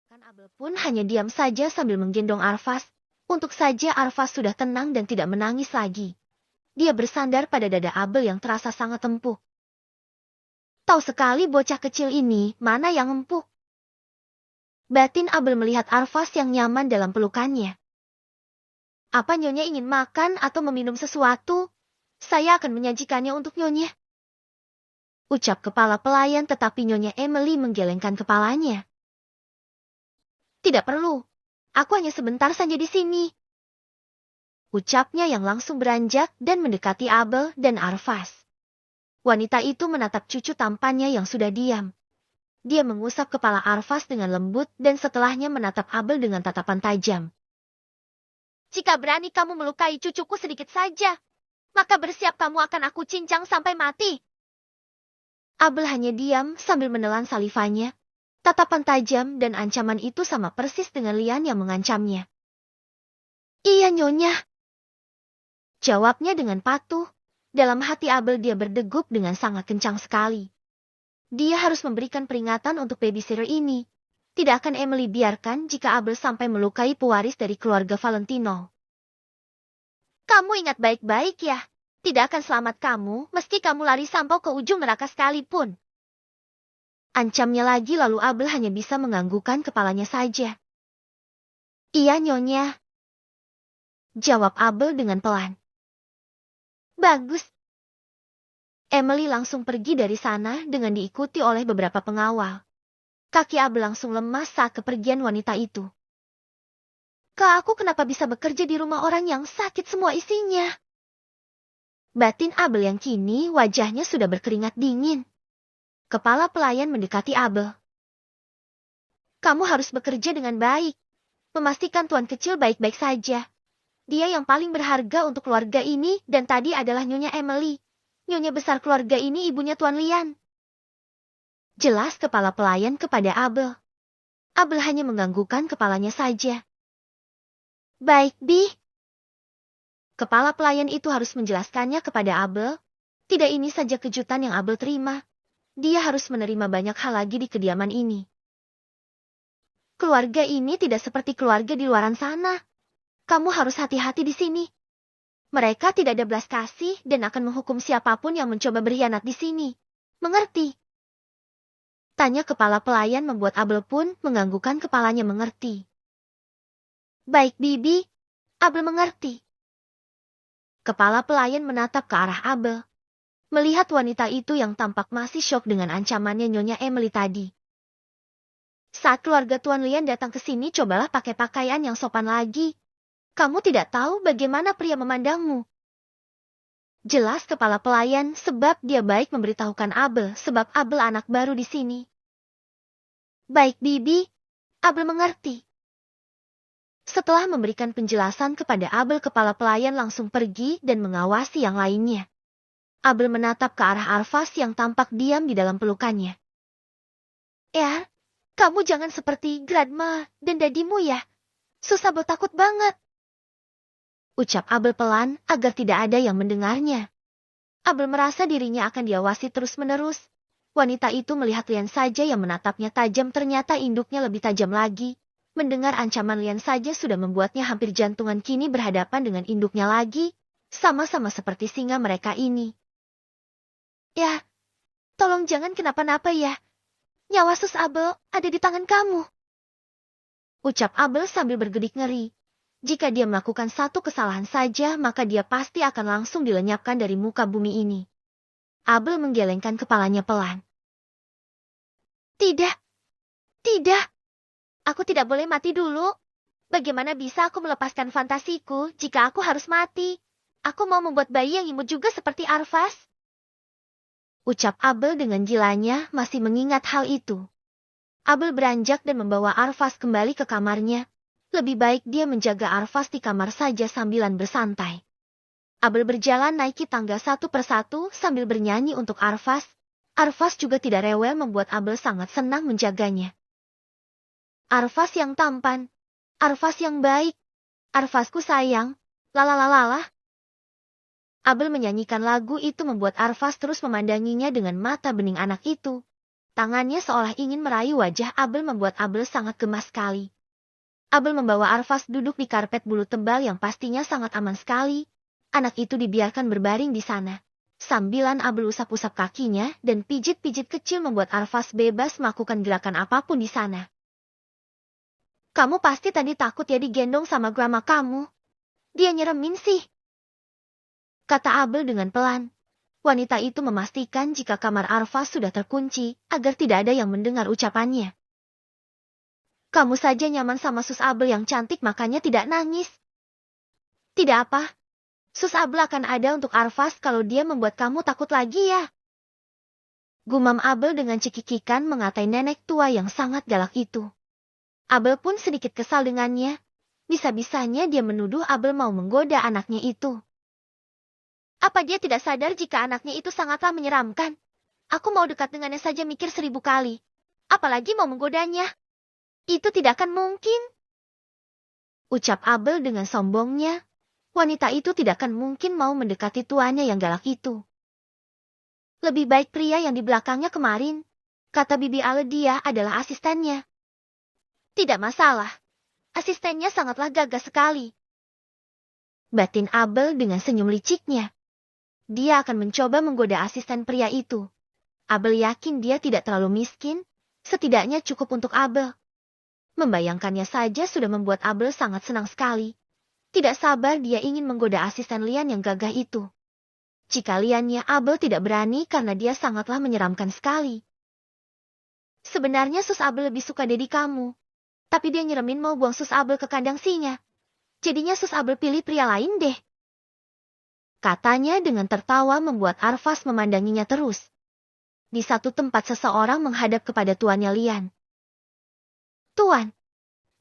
Bahkan Abel pun hanya diam saja sambil menggendong Arfas. Untuk saja Arfas sudah tenang dan tidak menangis lagi. Dia bersandar pada dada Abel yang terasa sangat empuk. Tahu sekali bocah kecil ini mana yang empuk. Batin Abel melihat Arfas yang nyaman dalam pelukannya. Apa Nyonya ingin makan atau meminum sesuatu? Saya akan menyajikannya untuk Nyonya. Ucap kepala pelayan, tetapi Nyonya Emily menggelengkan kepalanya. Tidak perlu. Aku hanya sebentar saja di sini. Ucapnya yang langsung beranjak dan mendekati Abel dan Arfas. Wanita itu menatap cucu tampannya yang sudah diam. Dia mengusap kepala Arfas dengan lembut dan setelahnya menatap Abel dengan tatapan tajam. Jika berani kamu melukai cucuku sedikit saja, maka bersiap kamu akan aku cincang sampai mati. Abel hanya diam sambil menelan salivanya. Tatapan tajam dan ancaman itu sama persis dengan Lian yang mengancamnya. Iya Nyonya. Jawabnya dengan patuh. Dalam hati Abel dia berdegup dengan sangat kencang sekali. Dia harus memberikan peringatan untuk babysitter ini. Tidak akan Emily biarkan jika Abel sampai melukai pewaris dari keluarga Valentino. Kamu ingat baik-baik ya. Tidak akan selamat kamu meski kamu lari sampai ke ujung neraka sekalipun. Ancamnya lagi, lalu Abel hanya bisa menganggukkan kepalanya saja. Iya Nyonya. Jawab Abel dengan pelan. Bagus. Emily langsung pergi dari sana dengan diikuti oleh beberapa pengawal. Kaki Abel langsung lemas saat kepergian wanita itu. Kak, aku kenapa bisa bekerja di rumah orang yang sakit semua isinya? Batin Abel yang kini wajahnya sudah berkeringat dingin. Kepala pelayan mendekati Abel. Kamu harus bekerja dengan baik. Memastikan tuan kecil baik-baik saja. Dia yang paling berharga untuk keluarga ini dan tadi adalah Nyonya Emily. Nyonya besar keluarga ini ibunya Tuan Lian. Jelas kepala pelayan kepada Abel. Abel hanya menganggukkan kepalanya saja. Baik, Bi. Kepala pelayan itu harus menjelaskannya kepada Abel. Tidak ini saja kejutan yang Abel terima. Dia harus menerima banyak hal lagi di kediaman ini. Keluarga ini tidak seperti keluarga di luaran sana. Kamu harus hati-hati di sini. Mereka tidak ada belas kasih dan akan menghukum siapapun yang mencoba berkhianat di sini. Mengerti? Tanya kepala pelayan membuat Abel pun menganggukkan kepalanya mengerti. Baik Bibi, Abel mengerti. Kepala pelayan menatap ke arah Abel. Melihat wanita itu yang tampak masih syok dengan ancamannya Nyonya Emily tadi. Saat keluarga Tuan Lian datang ke sini, cobalah pakai pakaian yang sopan lagi. Kamu tidak tahu bagaimana pria memandangmu. Jelas kepala pelayan sebab dia baik memberitahukan Abel sebab Abel anak baru di sini. Baik Bibi, Abel mengerti. Setelah memberikan penjelasan kepada Abel, kepala pelayan langsung pergi dan mengawasi yang lainnya. Abel menatap ke arah Arfas yang tampak diam di dalam pelukannya. Ya, kamu jangan seperti Grandma dan dadimu ya. Susah takut banget. Ucap Abel pelan agar tidak ada yang mendengarnya. Abel merasa dirinya akan diawasi terus-menerus. Wanita itu melihat Lian saja yang menatapnya tajam, ternyata induknya lebih tajam lagi. Mendengar ancaman Lian saja sudah membuatnya hampir jantungan, kini berhadapan dengan induknya lagi. Sama-sama seperti singa mereka ini. Ya, tolong jangan kenapa-napa ya. Nyawa Sus Abel ada di tangan kamu. Ucap Abel sambil bergedik ngeri. Jika dia melakukan satu kesalahan saja, maka dia pasti akan langsung dilenyapkan dari muka bumi ini. Abel menggelengkan kepalanya pelan. Tidak. Tidak. Aku tidak boleh mati dulu. Bagaimana bisa aku melepaskan fantasiku jika aku harus mati? Aku mau membuat bayi yang imut juga seperti Arfas. Ucap Abel dengan gilanya masih mengingat hal itu. Abel beranjak dan membawa Arfas kembali ke kamarnya. Lebih baik dia menjaga Arfas di kamar saja sambilan bersantai. Abel berjalan naiki tangga satu persatu sambil bernyanyi untuk Arfas. Arfas juga tidak rewel, membuat Abel sangat senang menjaganya. Arfas yang tampan. Arfas yang baik. Arfasku sayang. Lalalala. Abel menyanyikan lagu itu membuat Arfas terus memandanginya dengan mata bening anak itu. Tangannya seolah ingin meraih wajah Abel membuat Abel sangat gemas sekali. Abel membawa Arvas duduk di karpet bulu tebal yang pastinya sangat aman sekali. Anak itu dibiarkan berbaring di sana. Sambilan Abel usap-usap kakinya dan pijit-pijit kecil membuat Arvas bebas melakukan gerakan apapun di sana. Kamu pasti tadi takut ya digendong sama grandma kamu. Dia nyeremin sih, kata Abel dengan pelan. Wanita itu memastikan jika kamar Arvas sudah terkunci, agar tidak ada yang mendengar ucapannya. Kamu saja nyaman sama Sus Abel yang cantik makanya tidak nangis. Tidak apa. Sus Abel akan ada untuk Arvas kalau dia membuat kamu takut lagi ya. Gumam Abel dengan cekikikan mengatai nenek tua yang sangat galak itu. Abel pun sedikit kesal dengannya. Bisa-bisanya dia menuduh Abel mau menggoda anaknya itu. Apa dia tidak sadar jika anaknya itu sangatlah menyeramkan? Aku mau dekat dengannya saja mikir 1000 kali. Apalagi mau menggodanya. Itu tidak akan mungkin. Ucap Abel dengan sombongnya. Wanita itu tidak akan mungkin mau mendekati tuannya yang galak itu. Lebih baik pria yang di belakangnya kemarin. Kata Bibi Ale dia adalah asistennya. Tidak masalah. Asistennya sangatlah gagah sekali. Batin Abel dengan senyum liciknya. Dia akan mencoba menggoda asisten pria itu. Abel yakin dia tidak terlalu miskin, setidaknya cukup untuk Abel. Membayangkannya saja sudah membuat Abel sangat senang sekali. Tidak sabar dia ingin menggoda asisten Lian yang gagah itu. Jika Liannya Abel tidak berani karena dia sangatlah menyeramkan sekali. Sebenarnya Sus Abel lebih suka Dedi kamu. Tapi dia nyeremin mau buang Sus Abel ke kandang singa. Jadinya Sus Abel pilih pria lain deh. Katanya dengan tertawa membuat Arvas memandanginya terus. Di satu tempat seseorang menghadap kepada tuannya Lian. Tuan,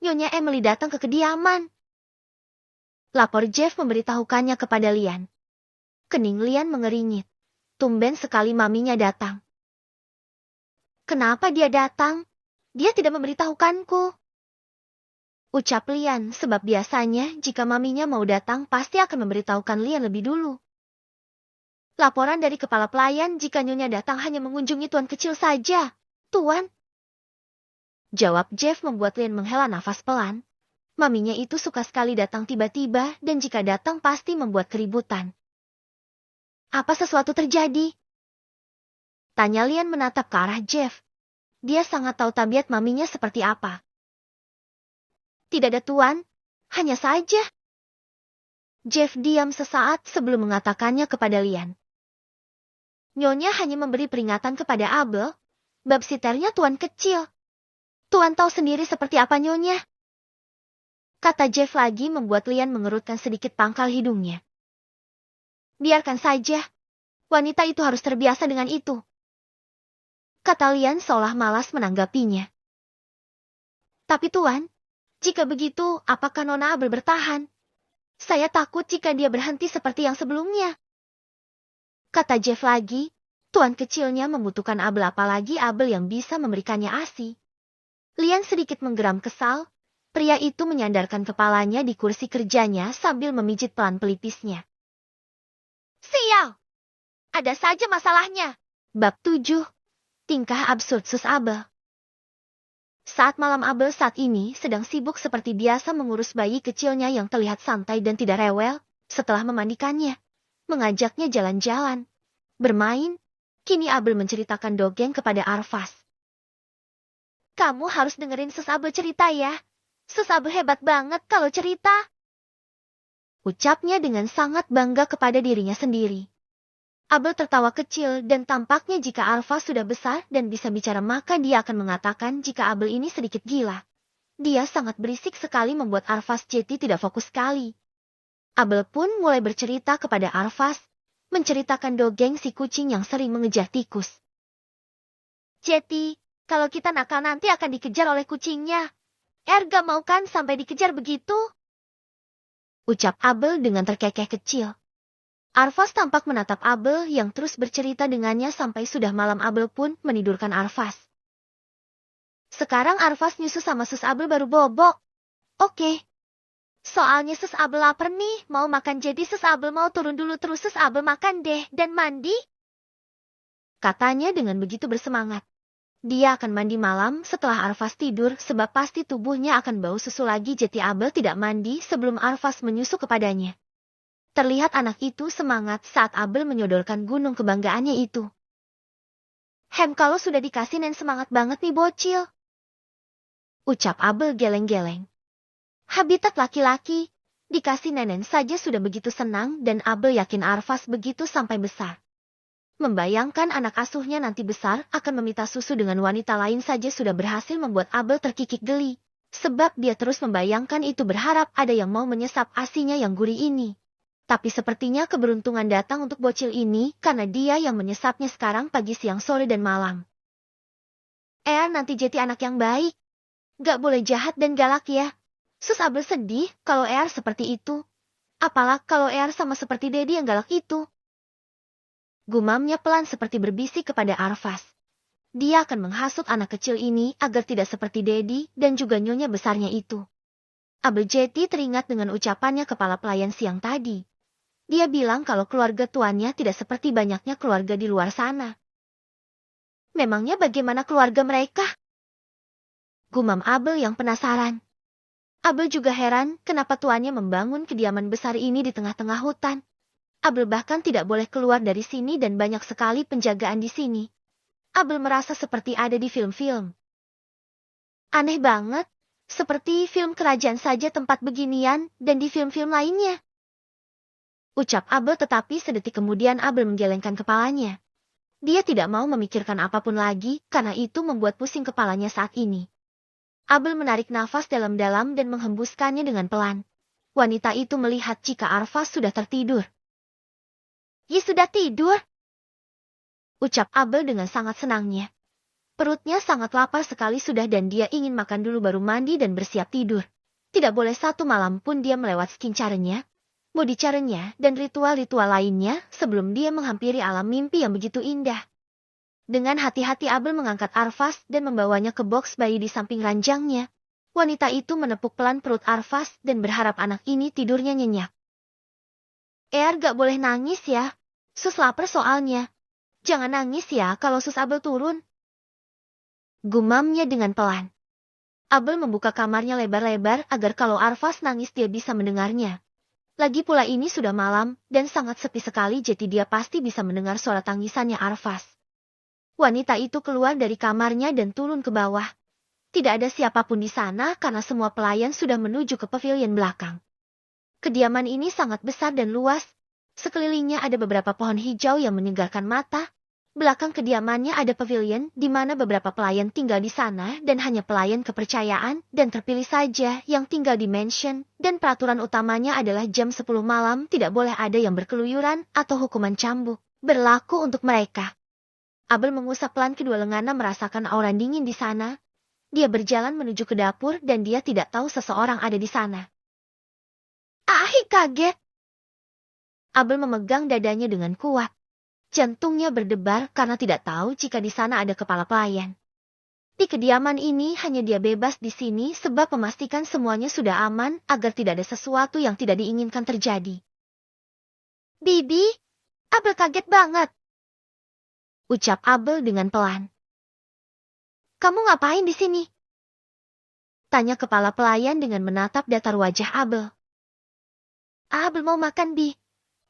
Nyonya Emily datang ke kediaman. Lapor Jeff memberitahukannya kepada Lian. Kening Lian mengeringit. Tumben sekali maminya datang. Kenapa dia datang? Dia tidak memberitahukanku. Ucap Lian sebab biasanya jika maminya mau datang pasti akan memberitahukan Lian lebih dulu. Laporan dari kepala pelayan jika Nyonya datang hanya mengunjungi tuan kecil saja. Tuan. Jawab Jeff membuat Lian menghela nafas pelan. Maminya itu suka sekali datang tiba-tiba dan jika datang pasti membuat keributan. Apa sesuatu terjadi? Tanya Lian menatap ke arah Jeff. Dia sangat tahu tabiat maminya seperti apa. Tidak ada tuan, hanya saja. Jeff diam sesaat sebelum mengatakannya kepada Lian. Nyonya hanya memberi peringatan kepada Abel, babsiternya tuan kecil. Tuan tahu sendiri seperti apa Nyonya. Kata Jeff lagi membuat Lian mengerutkan sedikit pangkal hidungnya. Biarkan saja, wanita itu harus terbiasa dengan itu. Kata Lian seolah malas menanggapinya. Tapi tuan, jika begitu, apakah Nona Abel bertahan? Saya takut jika dia berhenti seperti yang sebelumnya. Kata Jeff lagi, tuan kecilnya membutuhkan Abel apalagi Abel yang bisa memberikannya ASI. Lian sedikit menggeram kesal, pria itu menyandarkan kepalanya di kursi kerjanya sambil memijit pelan pelipisnya. Sial! Ada saja masalahnya. Bab 7. Tingkah absurd Sus Abel. Saat malam Abel saat ini sedang sibuk seperti biasa mengurus bayi kecilnya yang terlihat santai dan tidak rewel, setelah memandikannya, mengajaknya jalan-jalan, bermain, kini Abel menceritakan dongeng kepada Arvas. Kamu harus dengerin Sus Abel cerita ya, Sus Abel hebat banget kalau cerita. Ucapnya dengan sangat bangga kepada dirinya sendiri. Abel tertawa kecil dan tampaknya jika Arvas sudah besar dan bisa bicara maka dia akan mengatakan jika Abel ini sedikit gila. Dia sangat berisik sekali membuat Arvas jadi tidak fokus sekali. Abel pun mulai bercerita kepada Arvas, menceritakan dongeng si kucing yang sering mengejar tikus. Jeti, kalau kita nakal nanti akan dikejar oleh kucingnya. Gak mau kan sampai dikejar begitu? Ucap Abel dengan terkekeh kecil. Arvas tampak menatap Abel yang terus bercerita dengannya sampai sudah malam Abel pun menidurkan Arvas. Sekarang Arvas nyusu sama Sus Abel baru bobok. Oke. Soalnya Sus Abel lapar nih, mau makan jadi Sus Abel mau turun dulu terus Sus Abel makan deh dan mandi. Katanya dengan begitu bersemangat. Dia akan mandi malam setelah Arfas tidur sebab pasti tubuhnya akan bau susu lagi. Jadi Abel tidak mandi sebelum Arfas menyusu kepadanya. Terlihat anak itu semangat saat Abel menyodorkan gunung kebanggaannya itu. Kalau sudah dikasih Nen semangat banget nih bocil. Ucap Abel geleng-geleng. Habitat laki-laki, dikasih Nenen saja sudah begitu senang dan Abel yakin Arfas begitu sampai besar. Membayangkan anak asuhnya nanti besar akan meminta susu dengan wanita lain saja sudah berhasil membuat Abel terkikik geli. Sebab dia terus membayangkan itu berharap ada yang mau menyesap asinya yang gurih ini. Tapi sepertinya keberuntungan datang untuk bocil ini karena dia yang menyesapnya sekarang pagi, siang, sore, dan malam. Nanti jadi anak yang baik. Gak boleh jahat dan galak ya. Sus Abel sedih kalau seperti itu. Apalah kalau sama seperti Dedi yang galak itu. Gumamnya pelan seperti berbisik kepada Arfas. Dia akan menghasut anak kecil ini agar tidak seperti Dedi dan juga nyonya besarnya itu. Abel Jeti teringat dengan ucapannya kepala pelayan siang tadi. Dia bilang kalau keluarga tuannya tidak seperti banyaknya keluarga di luar sana. Memangnya bagaimana keluarga mereka? Gumam Abel yang penasaran. Abel juga heran kenapa tuannya membangun kediaman besar ini di tengah-tengah hutan. Abel bahkan tidak boleh keluar dari sini dan banyak sekali penjagaan di sini. Abel merasa seperti ada di film-film. Aneh banget, seperti film kerajaan saja tempat beginian dan di film-film lainnya. Ucap Abel, tetapi sedetik kemudian Abel menggelengkan kepalanya. Dia tidak mau memikirkan apapun lagi karena itu membuat pusing kepalanya saat ini. Abel menarik nafas dalam-dalam dan menghembuskannya dengan pelan. Wanita itu melihat jika Arfas sudah tertidur. "Ye sudah tidur?" Ucap Abel dengan sangat senangnya. Perutnya sangat lapar sekali sudah dan dia ingin makan dulu baru mandi dan bersiap tidur. Tidak boleh satu malam pun dia melewat skincarenya, modicarenya dan ritual-ritual lainnya sebelum dia menghampiri alam mimpi yang begitu indah. Dengan hati-hati Abel mengangkat Arfas dan membawanya ke boks bayi di samping ranjangnya. Wanita itu menepuk pelan perut Arfas dan berharap anak ini tidurnya nyenyak. Gak boleh nangis ya. Sus lapar soalnya. Jangan nangis ya kalau Sus Abel turun. Gumamnya dengan pelan. Abel membuka kamarnya lebar-lebar agar kalau Arfas nangis dia bisa mendengarnya. Lagi pula ini sudah malam dan sangat sepi sekali jadi dia pasti bisa mendengar suara tangisannya Arfas. Wanita itu keluar dari kamarnya dan turun ke bawah. Tidak ada siapapun di sana karena semua pelayan sudah menuju ke pavilion belakang. Kediaman ini sangat besar dan luas. Sekelilingnya ada beberapa pohon hijau yang menyegarkan mata. Belakang kediamannya ada pavilion di mana beberapa pelayan tinggal di sana dan hanya pelayan kepercayaan dan terpilih saja yang tinggal di mansion dan peraturan utamanya adalah jam 10 malam tidak boleh ada yang berkeluyuran atau hukuman cambuk berlaku untuk mereka. Abel mengusap pelan kedua lengannya merasakan aura dingin di sana. Dia berjalan menuju ke dapur dan dia tidak tahu seseorang ada di sana. Kaget. Abel memegang dadanya dengan kuat. Jantungnya berdebar karena tidak tahu jika di sana ada kepala pelayan. Di kediaman ini hanya dia bebas di sini sebab memastikan semuanya sudah aman agar tidak ada sesuatu yang tidak diinginkan terjadi. Bibi, Abel kaget banget. Ucap Abel dengan pelan. Kamu ngapain di sini? Tanya kepala pelayan dengan menatap datar wajah Abel. Abel mau makan, Bi.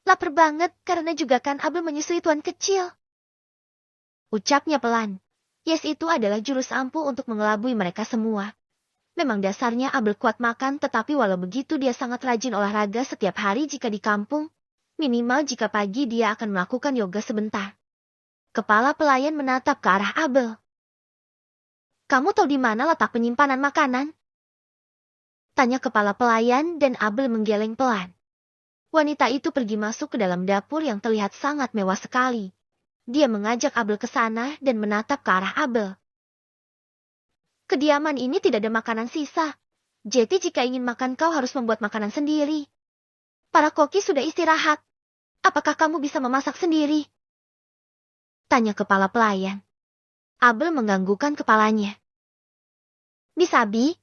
Lapar banget karena juga kan Abel menyusui tuan kecil. Ucapnya pelan. Yes, itu adalah jurus ampuh untuk mengelabui mereka semua. Memang dasarnya Abel kuat makan tetapi walau begitu dia sangat rajin olahraga setiap hari jika di kampung. Minimal jika pagi dia akan melakukan yoga sebentar. Kepala pelayan menatap ke arah Abel. Kamu tahu di mana letak penyimpanan makanan? Tanya kepala pelayan dan Abel menggeleng pelan. Wanita itu pergi masuk ke dalam dapur yang terlihat sangat mewah sekali. Dia mengajak Abel ke sana dan menatap ke arah Abel. Kediaman ini tidak ada makanan sisa. Jadi jika ingin makan kau harus membuat makanan sendiri. Para koki sudah istirahat. Apakah kamu bisa memasak sendiri? Tanya kepala pelayan. Abel menganggukkan kepalanya. Bisa, Bi.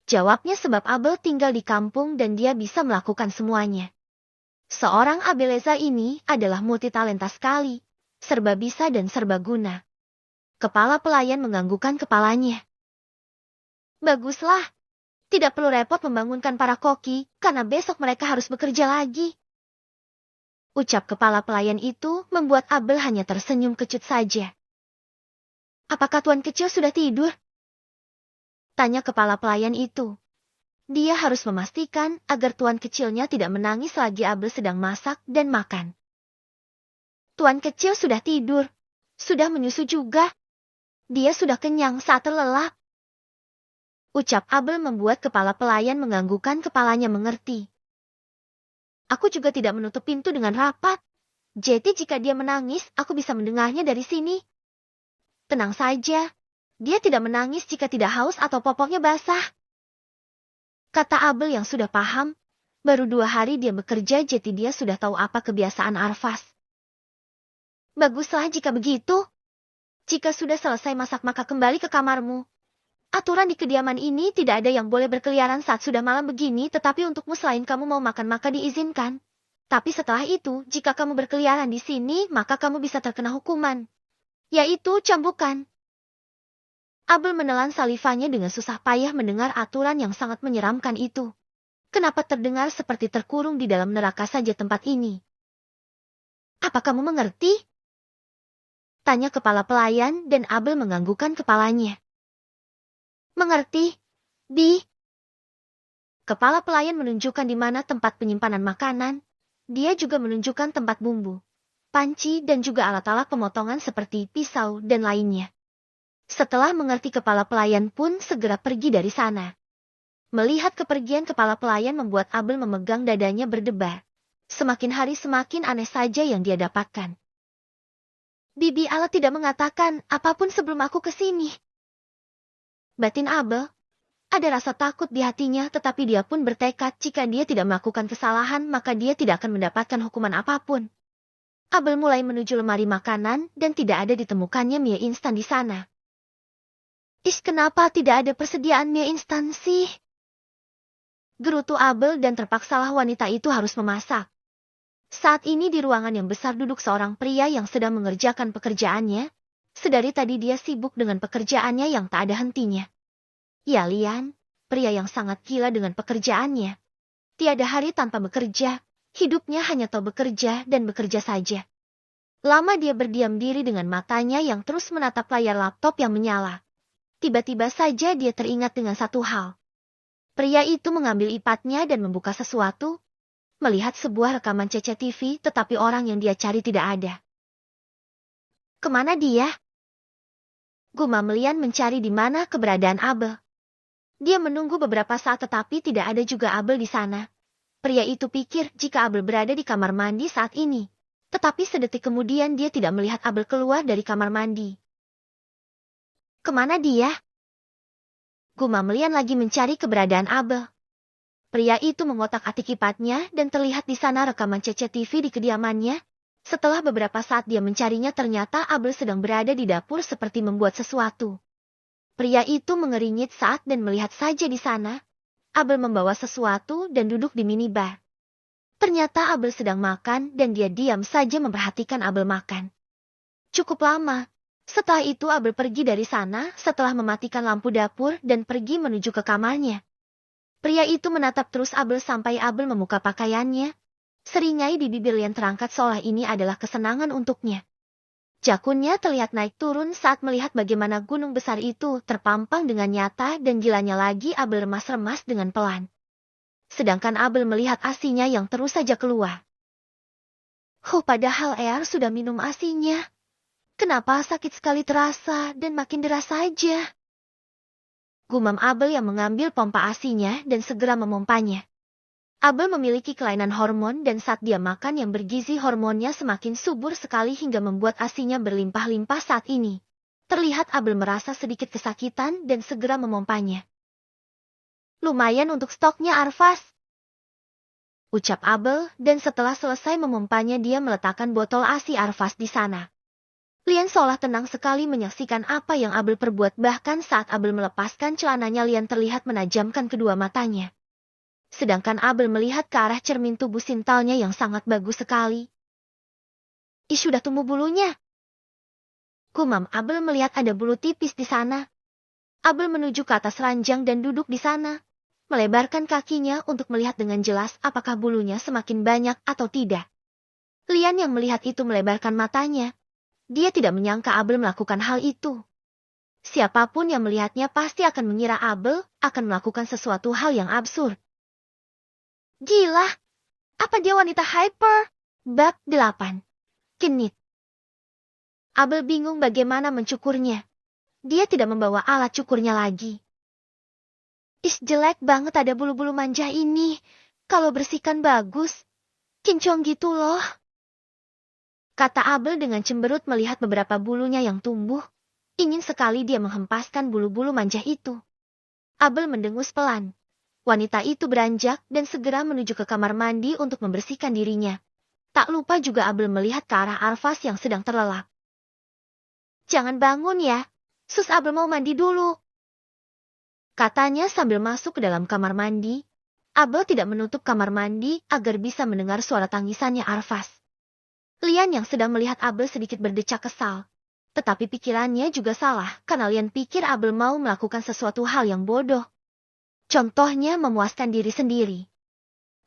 Jawabnya sebab Abel tinggal di kampung dan dia bisa melakukan semuanya. Seorang Abeleza ini adalah multitalenta sekali, serba bisa dan serba guna. Kepala pelayan menganggukkan kepalanya. Baguslah. Tidak perlu repot membangunkan para koki, karena besok mereka harus bekerja lagi. Ucap kepala pelayan itu membuat Abel hanya tersenyum kecut saja. Apakah tuan kecil sudah tidur? Tanya kepala pelayan itu. Dia harus memastikan agar tuan kecilnya tidak menangis lagi Abel sedang masak dan makan. Tuan kecil sudah tidur. Sudah menyusu juga. Dia sudah kenyang saat terlelap. Ucap Abel membuat kepala pelayan menganggukkan kepalanya mengerti. Aku juga tidak menutup pintu dengan rapat. Jadi jika dia menangis, aku bisa mendengarnya dari sini. Tenang saja. Dia tidak menangis jika tidak haus atau popoknya basah. Kata Abel yang sudah paham. Baru 2 hari dia bekerja jadi dia sudah tahu apa kebiasaan Arfas. Baguslah jika begitu. Jika sudah selesai masak maka kembali ke kamarmu. Aturan di kediaman ini tidak ada yang boleh berkeliaran saat sudah malam begini, tetapi untukmu selain kamu mau makan maka diizinkan. Tapi setelah itu, jika kamu berkeliaran di sini, maka kamu bisa terkena hukuman. Yaitu cambukan. Abel menelan salivanya dengan susah payah mendengar aturan yang sangat menyeramkan itu. Kenapa terdengar seperti terkurung di dalam neraka saja tempat ini? Apa kamu mengerti? Tanya kepala pelayan dan Abel menganggukkan kepalanya. Mengerti, Bi. Kepala pelayan menunjukkan di mana tempat penyimpanan makanan. Dia juga menunjukkan tempat bumbu, panci dan juga alat-alat pemotongan seperti pisau dan lainnya. Setelah mengerti kepala pelayan pun segera pergi dari sana. Melihat kepergian kepala pelayan membuat Abel memegang dadanya berdebar. Semakin hari semakin aneh saja yang dia dapatkan. Bibi Allah tidak mengatakan apapun sebelum aku ke sini. Batin Abel. Ada rasa takut di hatinya tetapi dia pun bertekad jika dia tidak melakukan kesalahan maka dia tidak akan mendapatkan hukuman apapun. Abel mulai menuju lemari makanan dan tidak ada ditemukannya mie instan di sana. Kenapa tidak ada persediaan mie instan sih? Gerutu Abel dan terpaksalah wanita itu harus memasak. Saat ini di ruangan yang besar duduk seorang pria yang sedang mengerjakan pekerjaannya. Sedari tadi dia sibuk dengan pekerjaannya yang tak ada hentinya. Ya Lian, pria yang sangat gila dengan pekerjaannya. Tiada hari tanpa bekerja, hidupnya hanya tahu bekerja dan bekerja saja. Lama dia berdiam diri dengan matanya yang terus menatap layar laptop yang menyala. Tiba-tiba saja dia teringat dengan satu hal. Pria itu mengambil ipatnya dan membuka sesuatu. Melihat sebuah rekaman CCTV tetapi orang yang dia cari tidak ada. Kemana dia? Gumam Lian mencari di mana keberadaan Abel. Dia menunggu beberapa saat tetapi tidak ada juga Abel di sana. Pria itu pikir jika Abel berada di kamar mandi saat ini. Tetapi sedetik kemudian dia tidak melihat Abel keluar dari kamar mandi. Kemana dia? Gumam Lian lagi mencari keberadaan Abel. Pria itu mengotak-atik ipatnya dan terlihat di sana rekaman CCTV di kediamannya. Setelah beberapa saat dia mencarinya ternyata Abel sedang berada di dapur seperti membuat sesuatu. Pria itu mengeringit saat dan melihat saja di sana. Abel membawa sesuatu dan duduk di minibar. Ternyata Abel sedang makan dan dia diam saja memperhatikan Abel makan. Cukup lama. Setelah itu Abel pergi dari sana setelah mematikan lampu dapur dan pergi menuju ke kamarnya. Pria itu menatap terus Abel sampai Abel membuka pakaiannya. Seringai di bibir Lian terangkat seolah ini adalah kesenangan untuknya. Jakunnya terlihat naik turun saat melihat bagaimana gunung besar itu terpampang dengan nyata dan gilanya lagi Abel remas-remas dengan pelan. Sedangkan Abel melihat asinya yang terus saja keluar. Padahal Ear sudah minum asinya. Kenapa sakit sekali terasa dan makin deras saja? Gumam Abel yang mengambil pompa asinya dan segera memompanya. Abel memiliki kelainan hormon dan saat dia makan yang bergizi hormonnya semakin subur sekali hingga membuat asinya berlimpah-limpah saat ini. Terlihat Abel merasa sedikit kesakitan dan segera memompanya. Lumayan untuk stoknya Arfas. Ucap Abel dan setelah selesai memompanya dia meletakkan botol asi Arfas di sana. Lian seolah tenang sekali menyaksikan apa yang Abel perbuat bahkan saat Abel melepaskan celananya Lian terlihat menajamkan kedua matanya. Sedangkan Abel melihat ke arah cermin tubuh sintalnya yang sangat bagus sekali. Sudah tumbuh bulunya. Gumam Abel melihat ada bulu tipis di sana. Abel menuju ke atas ranjang dan duduk di sana, melebarkan kakinya untuk melihat dengan jelas apakah bulunya semakin banyak atau tidak. Lian yang melihat itu melebarkan matanya. Dia tidak menyangka Abel melakukan hal itu. Siapapun yang melihatnya pasti akan mengira Abel akan melakukan sesuatu hal yang absurd. Gila! Apa dia wanita hyper? Bab 8. Genit. Abel bingung bagaimana mencukurnya. Dia tidak membawa alat cukurnya lagi. Jelek banget ada bulu-bulu manja ini. Kalau bersihkan bagus. Kincong gitu loh. Kata Abel dengan cemberut melihat beberapa bulunya yang tumbuh. Ingin sekali dia menghempaskan bulu-bulu manja itu. Abel mendengus pelan. Wanita itu beranjak dan segera menuju ke kamar mandi untuk membersihkan dirinya. Tak lupa juga Abel melihat ke arah Arfas yang sedang terlelap. Jangan bangun ya. Sus Abel mau mandi dulu. Katanya sambil masuk ke dalam kamar mandi. Abel tidak menutup kamar mandi agar bisa mendengar suara tangisannya Arfas. Lian yang sedang melihat Abel sedikit berdecak kesal. Tetapi pikirannya juga salah karena Lian pikir Abel mau melakukan sesuatu hal yang bodoh. Contohnya memuaskan diri sendiri.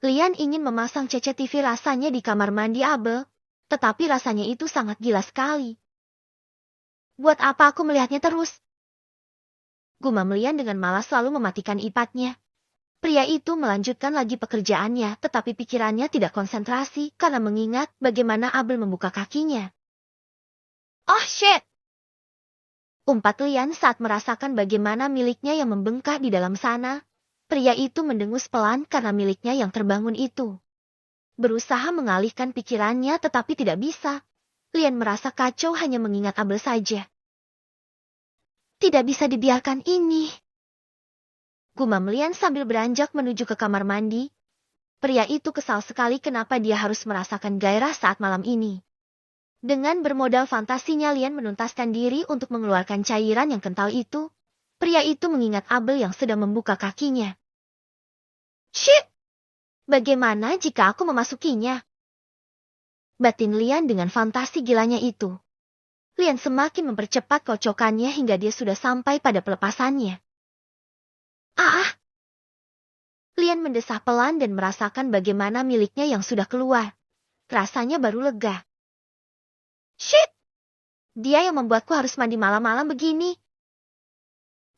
Lian ingin memasang CCTV rasanya di kamar mandi Abel, tetapi rasanya itu sangat gila sekali. Buat apa aku melihatnya terus? Gumam Lian dengan malas lalu mematikan ipatnya. Pria itu melanjutkan lagi pekerjaannya, tetapi pikirannya tidak konsentrasi karena mengingat bagaimana Abel membuka kakinya. Oh shit! Umpat Lian saat merasakan bagaimana miliknya yang membengkak di dalam sana. Pria itu mendengus pelan karena miliknya yang terbangun itu. Berusaha mengalihkan pikirannya tetapi tidak bisa. Lian merasa kacau hanya mengingat Abel saja. Tidak bisa dibiarkan ini. Gumam Lian sambil beranjak menuju ke kamar mandi. Pria itu kesal sekali kenapa dia harus merasakan gairah saat malam ini. Dengan bermodal fantasinya Lian menuntaskan diri untuk mengeluarkan cairan yang kental itu. Pria itu mengingat Abel yang sedang membuka kakinya. Shit! Bagaimana jika aku memasukinya? Batin Lian dengan fantasi gilanya itu. Lian semakin mempercepat kocokannya hingga dia sudah sampai pada pelepasannya. Ah! Lian mendesah pelan dan merasakan bagaimana miliknya yang sudah keluar. Rasanya baru lega. Shit! Dia yang membuatku harus mandi malam-malam begini.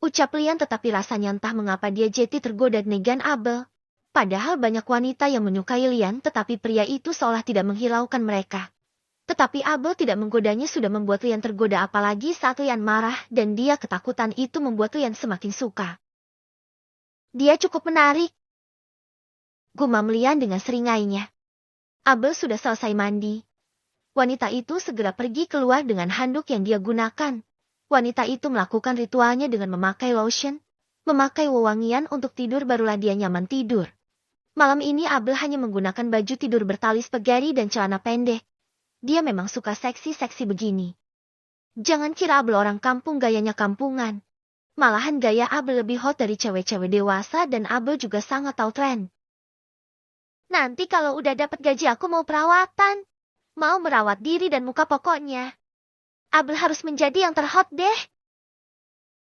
Ucap Lian tetapi rasanya entah mengapa dia jadi tergoda dengan Abel. Padahal banyak wanita yang menyukai Lian tetapi pria itu seolah tidak menghiraukan mereka. Tetapi Abel tidak menggodanya sudah membuat Lian tergoda apalagi saat Lian marah dan dia ketakutan itu membuat Lian semakin suka. Dia cukup menarik. Gumam Lian dengan seringainya. Abel sudah selesai mandi. Wanita itu segera pergi keluar dengan handuk yang dia gunakan. Wanita itu melakukan ritualnya dengan memakai lotion, memakai wewangian untuk tidur barulah dia nyaman tidur. Malam ini Abel hanya menggunakan baju tidur bertali spaghetti dan celana pendek. Dia memang suka seksi-seksi begini. Jangan kira Abel orang kampung gayanya kampungan. Malahan gaya Abel lebih hot dari cewek-cewek dewasa dan Abel juga sangat tahu tren. Nanti kalau udah dapat gaji aku mau perawatan. Mau merawat diri dan muka pokoknya. Abel harus menjadi yang terhot deh.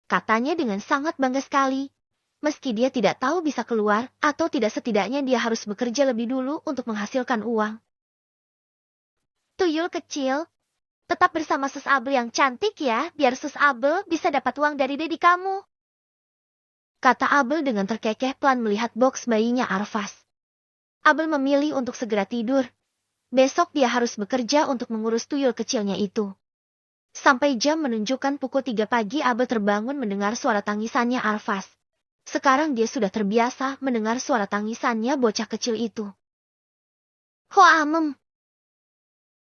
Katanya dengan sangat bangga sekali. Meski dia tidak tahu bisa keluar atau tidak setidaknya dia harus bekerja lebih dulu untuk menghasilkan uang. Tuyul kecil. Tetap bersama Sus Abel yang cantik ya, biar Sus Abel bisa dapat uang dari dedi kamu. Kata Abel dengan terkekeh pelan melihat box bayinya Arfas. Abel memilih untuk segera tidur. Besok dia harus bekerja untuk mengurus tuyul kecilnya itu. Sampai jam menunjukkan pukul 3 pagi Abel terbangun mendengar suara tangisannya Arfas. Sekarang dia sudah terbiasa mendengar suara tangisannya bocah kecil itu. Hoamem.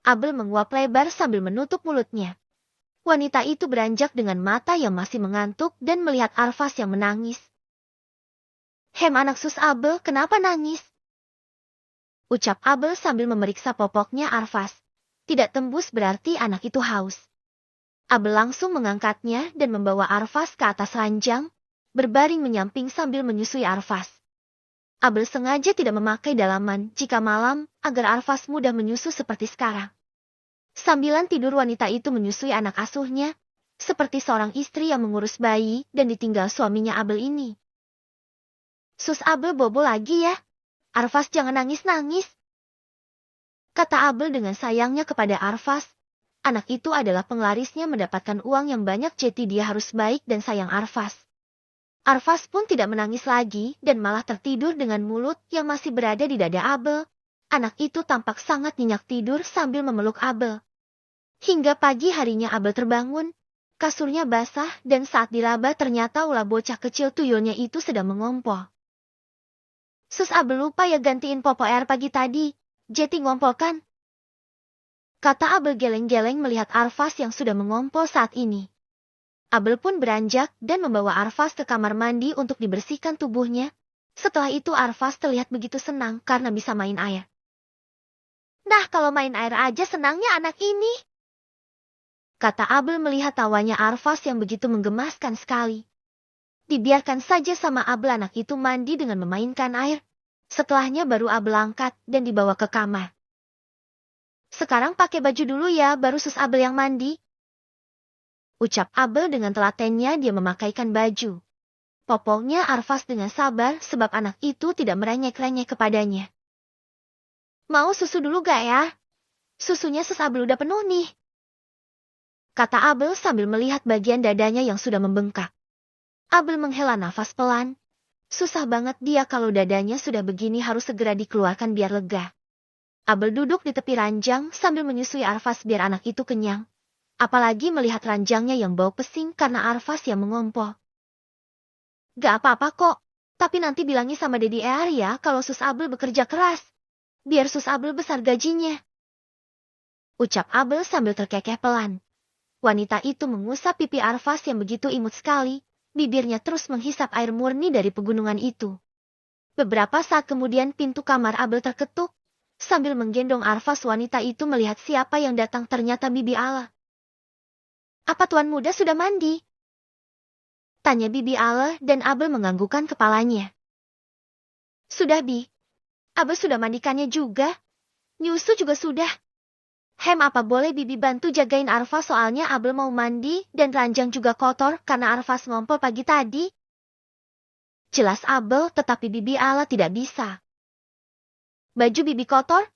Abel menguap lebar sambil menutup mulutnya. Wanita itu beranjak dengan mata yang masih mengantuk dan melihat Arfas yang menangis. Hem anak Sus Abel, kenapa nangis? Ucap Abel sambil memeriksa popoknya Arfas. Tidak tembus berarti anak itu haus. Abel langsung mengangkatnya dan membawa Arfas ke atas ranjang, berbaring menyamping sambil menyusui Arfas. Abel sengaja tidak memakai dalaman jika malam agar Arfas mudah menyusu seperti sekarang. Sambilan tidur wanita itu menyusui anak asuhnya, seperti seorang istri yang mengurus bayi dan ditinggal suaminya Abel ini. Sus Abel bobo lagi ya. Arfas jangan nangis-nangis. Kata Abel dengan sayangnya kepada Arfas. Anak itu adalah penglarisnya mendapatkan uang yang banyak jadi dia harus baik dan sayang Arfas. Arfas pun tidak menangis lagi dan malah tertidur dengan mulut yang masih berada di dada Abel. Anak itu tampak sangat nyenyak tidur sambil memeluk Abel. Hingga pagi harinya Abel terbangun. Kasurnya basah dan saat diraba ternyata ulah bocah kecil tuyulnya itu sedang mengompol. Sus Abel lupa ya gantiin popo air pagi tadi. Jeti ngompol kan? Kata Abel geleng-geleng melihat Arfas yang sudah mengompol saat ini. Abel pun beranjak dan membawa Arfas ke kamar mandi untuk dibersihkan tubuhnya. Setelah itu Arfas terlihat begitu senang karena bisa main air. Nah kalau main air aja senangnya anak ini. Kata Abel melihat tawanya Arfas yang begitu menggemaskan sekali. Dibiarkan saja sama Abel anak itu mandi dengan memainkan air. Setelahnya baru Abel angkat dan dibawa ke kamar. Sekarang pakai baju dulu ya baru sus Abel yang mandi. Ucap Abel dengan telatennya dia memakaikan baju. Popoknya Arfas dengan sabar sebab anak itu tidak merenyek-renyek kepadanya. Mau susu dulu gak ya? Susunya sus Abel udah penuh nih. Kata Abel sambil melihat bagian dadanya yang sudah membengkak. Abel menghela nafas pelan. Susah banget dia kalau dadanya sudah begini harus segera dikeluarkan biar lega. Abel duduk di tepi ranjang sambil menyusui Arfas biar anak itu kenyang. Apalagi melihat ranjangnya yang bau pesing karena Arfas yang mengompol. Gak apa-apa kok, tapi nanti bilangi sama Dedi Ear ya kalau sus Abel bekerja keras. Biar sus Abel besar gajinya. Ucap Abel sambil terkekeh pelan. Wanita itu mengusap pipi Arfas yang begitu imut sekali, bibirnya terus menghisap air murni dari pegunungan itu. Beberapa saat kemudian pintu kamar Abel terketuk, sambil menggendong Arfas wanita itu melihat siapa yang datang ternyata Bibi Allah. Apa tuan muda sudah mandi? Tanya Bibi Allah dan Abel menganggukkan kepalanya. Sudah Bi. Abel sudah mandikannya juga. Nyusu juga sudah. Apa boleh Bibi bantu jagain Arfas soalnya Abel mau mandi dan ranjang juga kotor karena Arfas ngompol pagi tadi. Jelas Abel tetapi Bibi Allah tidak bisa. Baju Bibi kotor?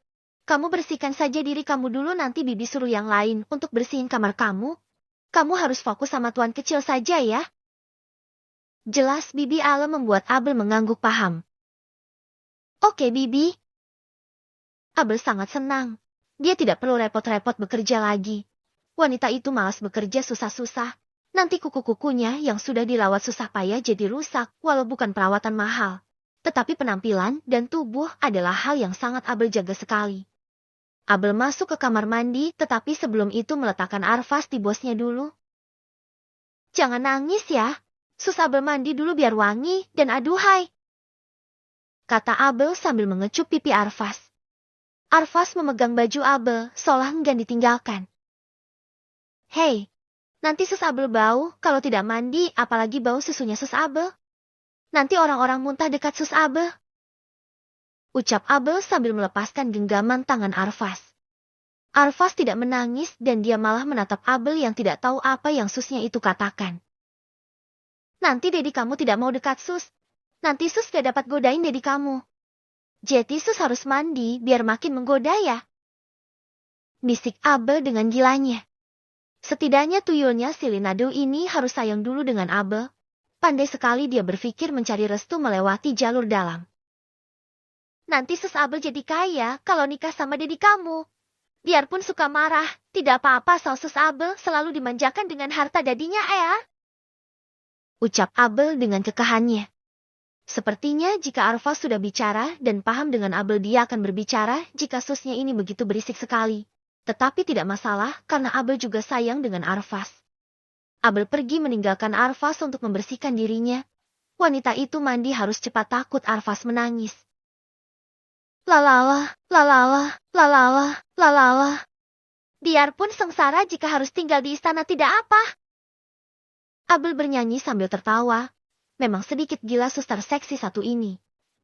Kamu bersihkan saja diri kamu dulu nanti Bibi suruh yang lain untuk bersihin kamar kamu. Kamu harus fokus sama tuan kecil saja ya. Jelas Bibi Allah membuat Abel mengangguk paham. Oke Bibi. Abel sangat senang. Dia tidak perlu repot-repot bekerja lagi. Wanita itu malas bekerja susah-susah. Nanti kuku-kukunya yang sudah dirawat susah payah jadi rusak walau bukan perawatan mahal. Tetapi penampilan dan tubuh adalah hal yang sangat Abel jaga sekali. Abel masuk ke kamar mandi tetapi sebelum itu meletakkan Arfas di bosnya dulu. Jangan nangis ya. Sus Abel mandi dulu biar wangi dan aduhai. Kata Abel sambil mengecup pipi Arfas. Arfas memegang baju Abel seolah enggan ditinggalkan. Hei, nanti sus Abel bau kalau tidak mandi apalagi bau susunya sus Abel. Nanti orang-orang muntah dekat sus Abel. Ucap Abel sambil melepaskan genggaman tangan Arfas. Arfas tidak menangis dan dia malah menatap Abel yang tidak tahu apa yang susnya itu katakan. Nanti dedi kamu tidak mau dekat sus. Nanti sus gak dapat godain dedi kamu. Jadi sus harus mandi biar makin menggoda ya. Bisik Abel dengan gilanya. Setidaknya tuyulnya si Linado ini harus sayang dulu dengan Abel. Pandai sekali dia berpikir mencari restu melewati jalur dalam. Nanti sus Abel jadi kaya kalau nikah sama dedi kamu. Biarpun suka marah, tidak apa-apa asal sus Abel selalu dimanjakan dengan harta dadinya ya. Ucap Abel dengan kekahannya. Sepertinya jika Arfas sudah bicara dan paham dengan Abel dia akan berbicara jika susnya ini begitu berisik sekali. Tetapi tidak masalah karena Abel juga sayang dengan Arfas. Abel pergi meninggalkan Arfas untuk membersihkan dirinya. Wanita itu mandi harus cepat takut Arfas menangis. Lalala, lalala, lalala, lalala. Biarpun sengsara jika harus tinggal di istana tidak apa. Abel bernyanyi sambil tertawa. Memang sedikit gila suster seksi satu ini.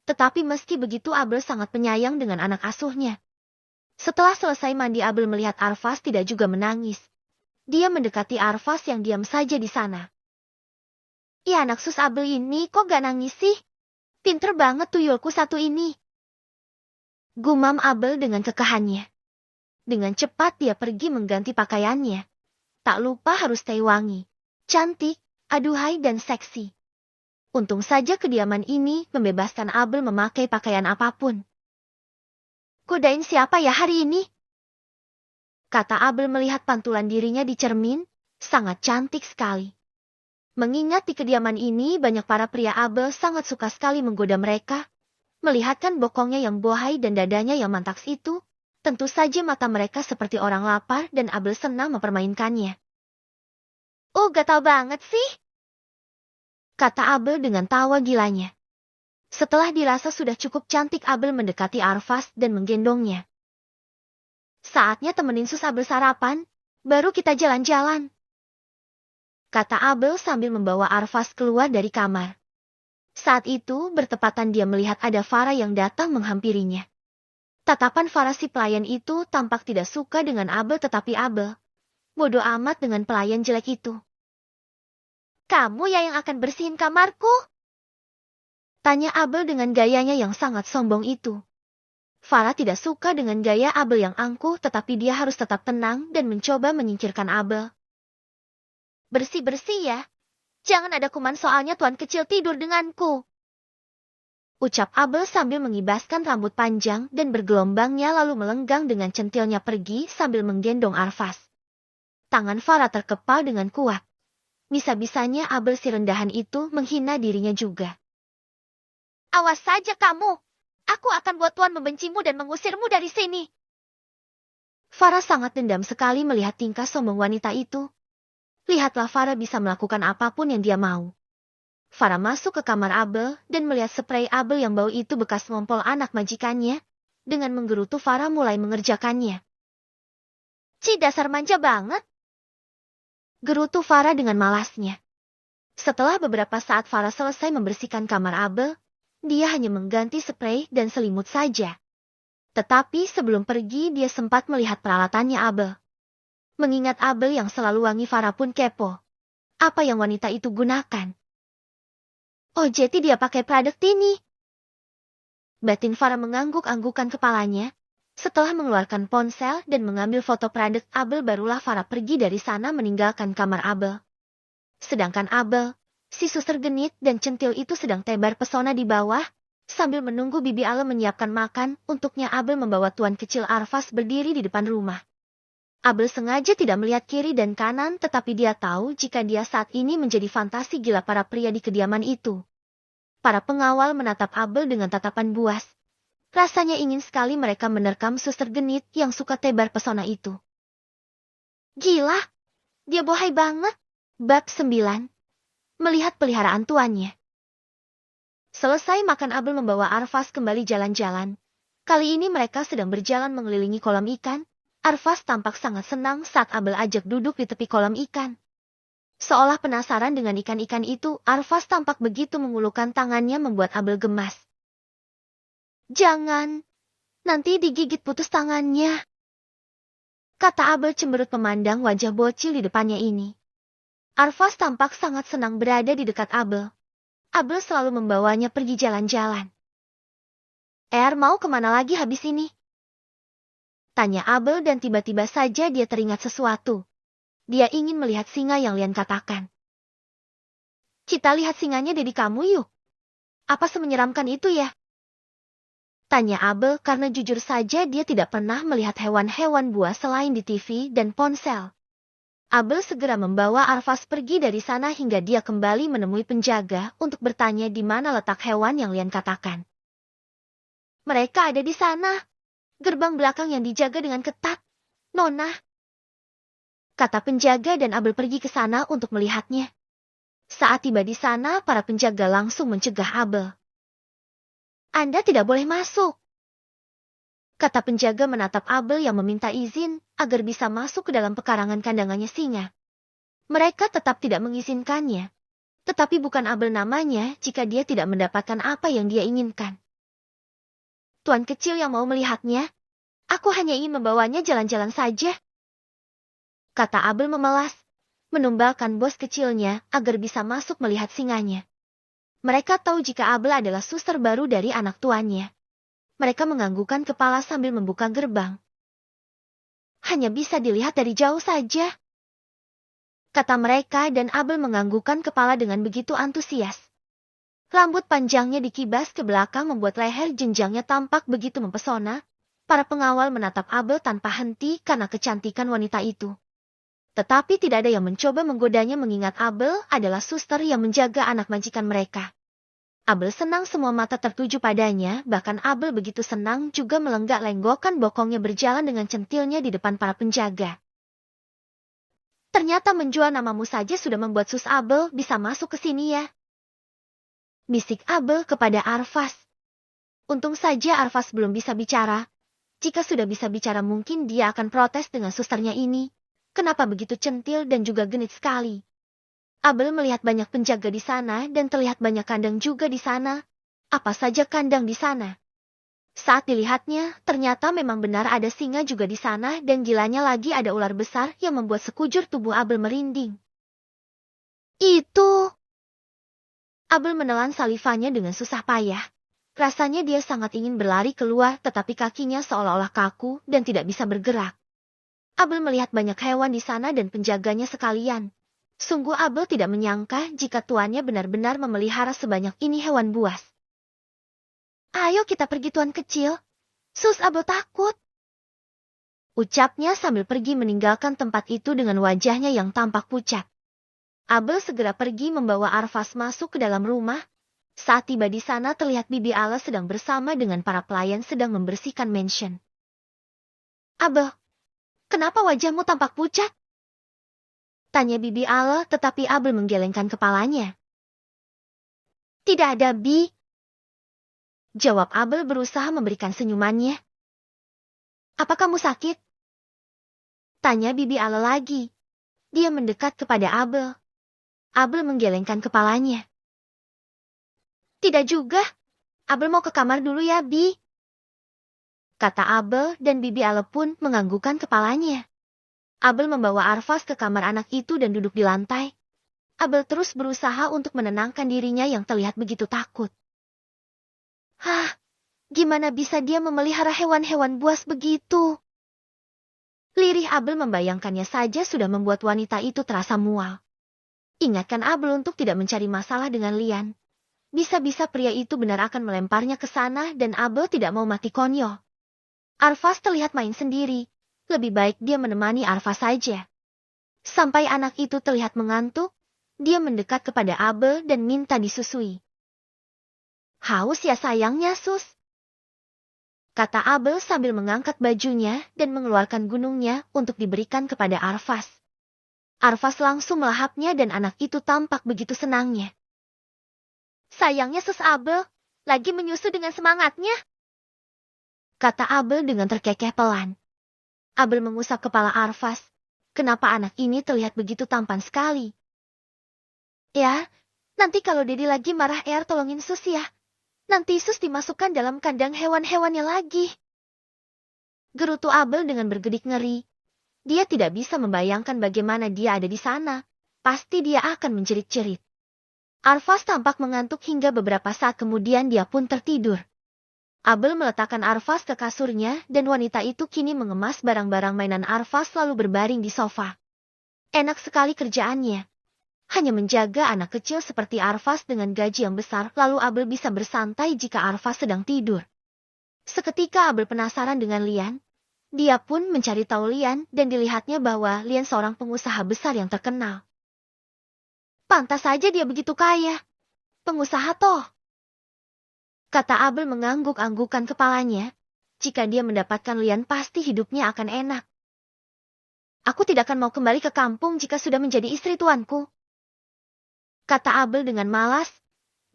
Tetapi meski begitu Abel sangat penyayang dengan anak asuhnya. Setelah selesai mandi, Abel melihat Arfas tidak juga menangis. Dia mendekati Arfas yang diam saja di sana. Ya, anak sus Abel ini kok gak nangis sih? Pinter banget tuyulku satu ini. Gumam Abel dengan kekahannya. Dengan cepat dia pergi mengganti pakaiannya. Tak lupa harus teh wangi, cantik, aduhai dan seksi. Untung saja kediaman ini membebaskan Abel memakai pakaian apapun. Godain siapa ya hari ini? Kata Abel melihat pantulan dirinya di cermin, sangat cantik sekali. Mengingat di kediaman ini banyak para pria, Abel sangat suka sekali menggoda mereka. Melihatkan bokongnya yang bohai dan dadanya yang mantaks itu, tentu saja mata mereka seperti orang lapar dan Abel senang mempermainkannya. Oh, gatal banget sih, kata Abel dengan tawa gilanya. Setelah dirasa sudah cukup cantik, Abel mendekati Arfas dan menggendongnya. Saatnya temenin sus Abel sarapan, baru kita jalan-jalan, kata Abel sambil membawa Arfas keluar dari kamar. Saat itu bertepatan dia melihat ada Farah yang datang menghampirinya. Tatapan Farah si pelayan itu tampak tidak suka dengan Abel, tetapi Abel bodoh amat dengan pelayan jelek itu. Kamu ya yang akan bersihin kamarku? Tanya Abel dengan gayanya yang sangat sombong itu. Farah tidak suka dengan gaya Abel yang angkuh, tetapi dia harus tetap tenang dan mencoba menyingkirkan Abel. Bersih-bersih ya. Jangan ada kuman soalnya tuan kecil tidur denganku, ucap Abel sambil mengibaskan rambut panjang dan bergelombangnya lalu melenggang dengan centilnya pergi sambil menggendong Arfas. Tangan Farah terkepal dengan kuat. Bisa-bisanya Abel si rendahan itu menghina dirinya juga. Awas saja kamu. Aku akan buat tuan membencimu dan mengusirmu dari sini. Farah sangat dendam sekali melihat tingkah sombong wanita itu. Lihatlah, Farah bisa melakukan apapun yang dia mau. Farah masuk ke kamar Abel dan melihat spray Abel yang bau itu bekas ngompol anak majikannya. Dengan menggerutu, Farah mulai mengerjakannya. Ci, dasar manja banget, gerutu Farah dengan malasnya. Setelah beberapa saat Farah selesai membersihkan kamar Abel, dia hanya mengganti spray dan selimut saja. Tetapi sebelum pergi dia sempat melihat peralatannya Abel. Mengingat Abel yang selalu wangi, Farah pun kepo. Apa yang wanita itu gunakan? Oh, jadi dia pakai produk ini. Batin Farah mengangguk-anggukan kepalanya. Setelah mengeluarkan ponsel dan mengambil foto produk Abel, barulah Farah pergi dari sana meninggalkan kamar Abel. Sedangkan Abel, si suster genit dan centil itu sedang tebar pesona di bawah. Sambil menunggu Bibi Ale menyiapkan makan untuknya, Abel membawa tuan kecil Arfas berdiri di depan rumah. Abel sengaja tidak melihat kiri dan kanan, tetapi dia tahu jika dia saat ini menjadi fantasi gila para pria di kediaman itu. Para pengawal menatap Abel dengan tatapan buas. Rasanya ingin sekali mereka menerkam suster genit yang suka tebar pesona itu. Gila, dia bohai banget. Bab 9. Melihat peliharaan tuannya. Selesai makan, Abel membawa Arfas kembali jalan-jalan. Kali ini mereka sedang berjalan mengelilingi kolam ikan. Arfas tampak sangat senang saat Abel ajak duduk di tepi kolam ikan. Seolah penasaran dengan ikan-ikan itu, Arfas tampak begitu mengulurkan tangannya membuat Abel gemas. Jangan, nanti digigit putus tangannya, kata Abel cemberut memandang wajah bocil di depannya ini. Arfas tampak sangat senang berada di dekat Abel. Abel selalu membawanya pergi jalan-jalan. Mau kemana lagi habis ini? Tanya Abel dan tiba-tiba saja dia teringat sesuatu. Dia ingin melihat singa yang Lian katakan. Kita lihat singanya dedi kamu yuk. Apa semenyeramkan itu ya? Tanya Abel karena jujur saja dia tidak pernah melihat hewan-hewan buas selain di TV dan ponsel. Abel segera membawa Arfas pergi dari sana hingga dia kembali menemui penjaga untuk bertanya di mana letak hewan yang Lian katakan. Mereka ada di sana. Gerbang belakang yang dijaga dengan ketat, Nona, kata penjaga, dan Abel pergi ke sana untuk melihatnya. Saat tiba di sana, para penjaga langsung mencegah Abel. Anda tidak boleh masuk, kata penjaga menatap Abel yang meminta izin agar bisa masuk ke dalam pekarangan kandangannya singa. Mereka tetap tidak mengizinkannya. Tetapi bukan Abel namanya jika dia tidak mendapatkan apa yang dia inginkan. Tuan kecil yang mau melihatnya, Aku hanya ingin membawanya jalan-jalan saja, kata Abel memelas, menumbalkan bos kecilnya agar bisa masuk melihat singanya. Mereka tahu jika Abel adalah suster baru dari anak tuannya. Mereka menganggukkan kepala sambil membuka gerbang. Hanya bisa dilihat dari jauh saja, kata mereka, dan Abel menganggukkan kepala dengan begitu antusias. Rambut panjangnya dikibas ke belakang membuat leher jenjangnya tampak begitu mempesona. Para pengawal menatap Abel tanpa henti karena kecantikan wanita itu. Tetapi tidak ada yang mencoba menggodanya mengingat Abel adalah suster yang menjaga anak majikan mereka. Abel senang semua mata tertuju padanya, bahkan Abel begitu senang juga melenggak-lenggokkan bokongnya berjalan dengan centilnya di depan para penjaga. Ternyata menjual namamu saja sudah membuat Sus Abel bisa masuk ke sini ya, bisik Abel kepada Arfas. Untung saja Arfas belum bisa bicara. Jika sudah bisa bicara mungkin dia akan protes dengan susternya ini. Kenapa begitu centil dan juga genit sekali? Abel melihat banyak penjaga di sana dan terlihat banyak kandang juga di sana. Apa saja kandang di sana? Saat dilihatnya, ternyata memang benar ada singa juga di sana dan gilanya lagi ada ular besar yang membuat sekujur tubuh Abel merinding. Itu! Abel menelan salivanya dengan susah payah. Rasanya dia sangat ingin berlari keluar tetapi kakinya seolah-olah kaku dan tidak bisa bergerak. Abel melihat banyak hewan di sana dan penjaganya sekalian. Sungguh Abel tidak menyangka jika tuannya benar-benar memelihara sebanyak ini hewan buas. Ayo kita pergi tuan kecil. Sus Abel takut, ucapnya sambil pergi meninggalkan tempat itu dengan wajahnya yang tampak pucat. Abel segera pergi membawa Arfas masuk ke dalam rumah. Saat tiba di sana terlihat Bibi Ala sedang bersama dengan para pelayan sedang membersihkan mansion. Abel, kenapa wajahmu tampak pucat? Tanya Bibi Ala, tetapi Abel menggelengkan kepalanya. Tidak ada, Bi. Jawab Abel berusaha memberikan senyumannya. Apa kamu sakit? Tanya Bibi Ala lagi. Dia mendekat kepada Abel. Abel menggelengkan kepalanya. Tidak juga. Abel mau ke kamar dulu ya, Bi. Kata Abel dan Bibi Ala pun menganggukkan kepalanya. Abel membawa Arfas ke kamar anak itu dan duduk di lantai. Abel terus berusaha untuk menenangkan dirinya yang terlihat begitu takut. Hah, gimana bisa dia memelihara hewan-hewan buas begitu? Lirih Abel membayangkannya saja sudah membuat wanita itu terasa mual. Ingatkan Abel untuk tidak mencari masalah dengan Lian. Bisa-bisa pria itu benar akan melemparnya ke sana dan Abel tidak mau mati konyol. Arfas terlihat main sendiri. Lebih baik dia menemani Arfas saja. Sampai anak itu terlihat mengantuk, dia mendekat kepada Abel dan minta disusui. Haus ya sayangnya, Sus. Kata Abel sambil mengangkat bajunya dan mengeluarkan gunungnya untuk diberikan kepada Arfas. Arfas langsung melahapnya dan anak itu tampak begitu senangnya. Sayangnya Sus Abel, lagi menyusu dengan semangatnya. Kata Abel dengan terkekeh pelan. Abel mengusap kepala Arfas. Kenapa anak ini terlihat begitu tampan sekali? Ya, nanti kalau Dedi lagi marah tolongin Sus ya. Nanti Sus dimasukkan dalam kandang hewan-hewannya lagi. Gerutu Abel dengan bergedik ngeri. Dia tidak bisa membayangkan bagaimana dia ada di sana. Pasti dia akan menjerit-jerit. Arfas tampak mengantuk hingga beberapa saat kemudian dia pun tertidur. Abel meletakkan Arfas ke kasurnya dan wanita itu kini mengemas barang-barang mainan Arfas lalu berbaring di sofa. Enak sekali kerjaannya. Hanya menjaga anak kecil seperti Arfas dengan gaji yang besar lalu Abel bisa bersantai jika Arfas sedang tidur. Seketika Abel penasaran dengan Lian. Dia pun mencari tahu Lian dan dilihatnya bahwa Lian seorang pengusaha besar yang terkenal. Pantas saja dia begitu kaya. Pengusaha toh. Kata Abel mengangguk-anggukan kepalanya. Jika dia mendapatkan Lian pasti hidupnya akan enak. Aku tidak akan mau kembali ke kampung jika sudah menjadi istri tuanku. Kata Abel dengan malas.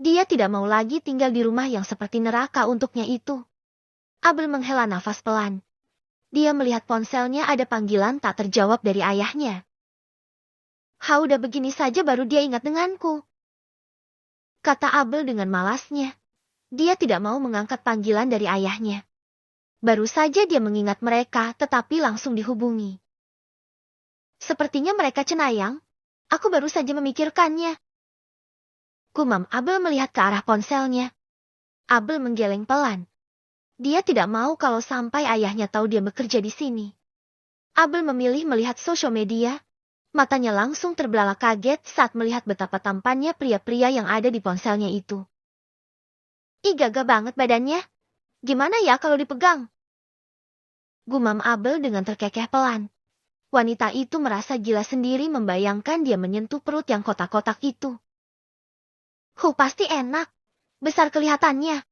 Dia tidak mau lagi tinggal di rumah yang seperti neraka untuknya itu. Abel menghela nafas pelan. Dia melihat ponselnya ada panggilan tak terjawab dari ayahnya. Udah begini saja baru dia ingat denganku. Kata Abel dengan malasnya. Dia tidak mau mengangkat panggilan dari ayahnya. Baru saja dia mengingat mereka tetapi langsung dihubungi. Sepertinya mereka cenayang. Aku baru saja memikirkannya. Gumam Abel melihat ke arah ponselnya. Abel menggeleng pelan. Dia tidak mau kalau sampai ayahnya tahu dia bekerja di sini. Abel memilih melihat sosial media. Matanya langsung terbelalak kaget saat melihat betapa tampannya pria-pria yang ada di ponselnya itu. Ih, gagah banget badannya. Gimana ya kalau dipegang? Gumam Abel dengan terkekeh pelan. Wanita itu merasa gila sendiri membayangkan dia menyentuh perut yang kotak-kotak itu. Pasti enak. Besar kelihatannya.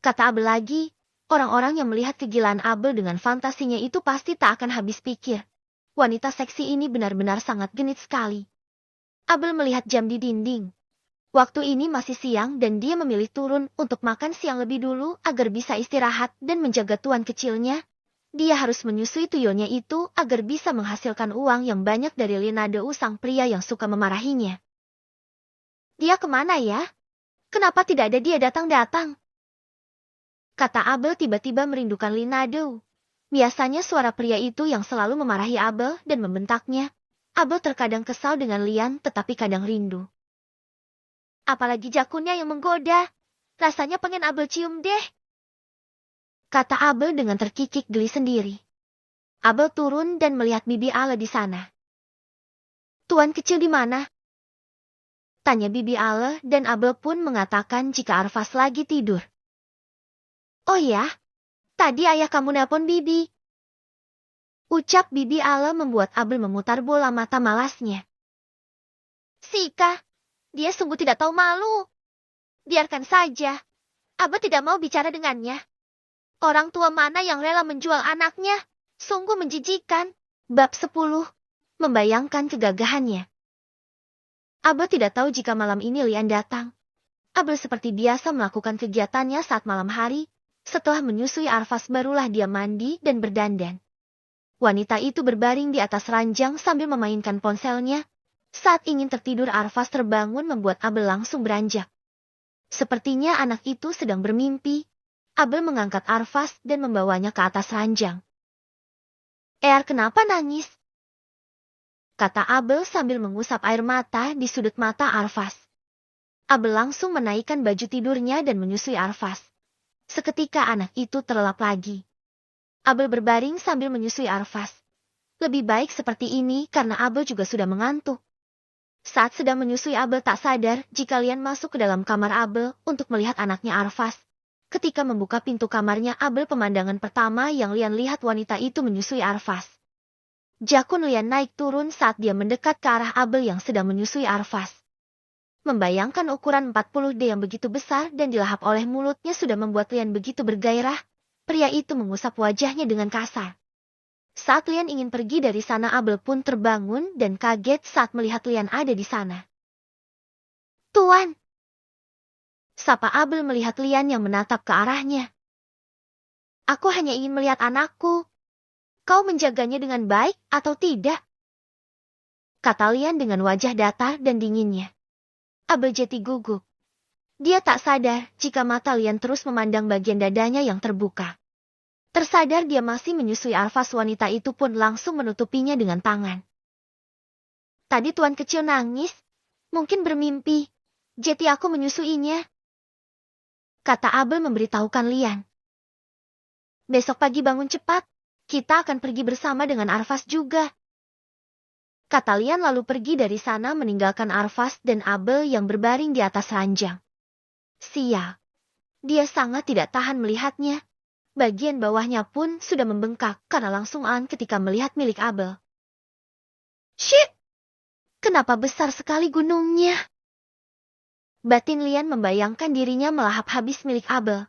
Kata Abel lagi, orang-orang yang melihat kegilaan Abel dengan fantasinya itu pasti tak akan habis pikir. Wanita seksi ini benar-benar sangat genit sekali. Abel melihat jam di dinding. Waktu ini masih siang dan dia memilih turun untuk makan siang lebih dulu agar bisa istirahat dan menjaga tuan kecilnya. Dia harus menyusui tuyulnya itu agar bisa menghasilkan uang yang banyak dari Linadeu sang pria yang suka memarahinya. Dia kemana ya? Kenapa tidak ada dia datang-datang? Kata Abel tiba-tiba merindukan Linadeu. Biasanya suara pria itu yang selalu memarahi Abel dan membentaknya. Abel terkadang kesal dengan Lian tetapi kadang rindu. Apalagi jakunnya yang menggoda. Rasanya pengen Abel cium deh. Kata Abel dengan terkikik geli sendiri. Abel turun dan melihat Bibi Ale di sana. Tuan kecil di mana? Tanya Bibi Ale dan Abel pun mengatakan jika Arfas lagi tidur. Oh ya, tadi ayah kamu nelpon Bibi. Ucap Bibi Ale membuat Abel memutar bola mata malasnya. Sika, dia sungguh tidak tahu malu. Biarkan saja. Abel tidak mau bicara dengannya. Orang tua mana yang rela menjual anaknya? Sungguh menjijikan. Bab 10. Membayangkan kegagahannya. Abel tidak tahu jika malam ini Lian datang. Abel seperti biasa melakukan kegiatannya saat malam hari. Setelah menyusui Arfas barulah dia mandi dan berdandan. Wanita itu berbaring di atas ranjang sambil memainkan ponselnya. Saat ingin tertidur Arfas terbangun membuat Abel langsung beranjak. Sepertinya anak itu sedang bermimpi. Abel mengangkat Arfas dan membawanya ke atas ranjang. Kenapa nangis? Kata Abel sambil mengusap air mata di sudut mata Arfas. Abel langsung menaikkan baju tidurnya dan menyusui Arfas. Seketika anak itu terlelap lagi. Abel berbaring sambil menyusui Arfas. Lebih baik seperti ini karena Abel juga sudah mengantuk. Saat sedang menyusui Abel tak sadar jika Lian masuk ke dalam kamar Abel untuk melihat anaknya Arfas. Ketika membuka pintu kamarnya Abel pemandangan pertama yang Lian lihat wanita itu menyusui Arfas. Jakun Lian naik turun saat dia mendekat ke arah Abel yang sedang menyusui Arfas. Membayangkan ukuran 40D yang begitu besar dan dilahap oleh mulutnya sudah membuat Lian begitu bergairah. Pria itu mengusap wajahnya dengan kasar. Saat Lian ingin pergi dari sana Abel pun terbangun dan kaget saat melihat Lian ada di sana. Tuan! Sapa Abel melihat Lian yang menatap ke arahnya. Aku hanya ingin melihat anakku. Kau menjaganya dengan baik atau tidak? Kata Lian dengan wajah datar dan dinginnya. Abel jadi gugup. Dia tak sadar jika mata Lian terus memandang bagian dadanya yang terbuka. Tersadar dia masih menyusui Arfas wanita itu pun langsung menutupinya dengan tangan. Tadi tuan kecil nangis, mungkin bermimpi. Jadi aku menyusuinya. Kata Abel memberitahukan Lian. Besok pagi bangun cepat. Kita akan pergi bersama dengan Arfas juga. Kata Lian lalu pergi dari sana meninggalkan Arfas dan Abel yang berbaring di atas ranjang. Sial. Dia sangat tidak tahan melihatnya. Bagian bawahnya pun sudah membengkak karena langsung an ketika melihat milik Abel. Shit! Kenapa besar sekali gunungnya? Batin Lian membayangkan dirinya melahap habis milik Abel.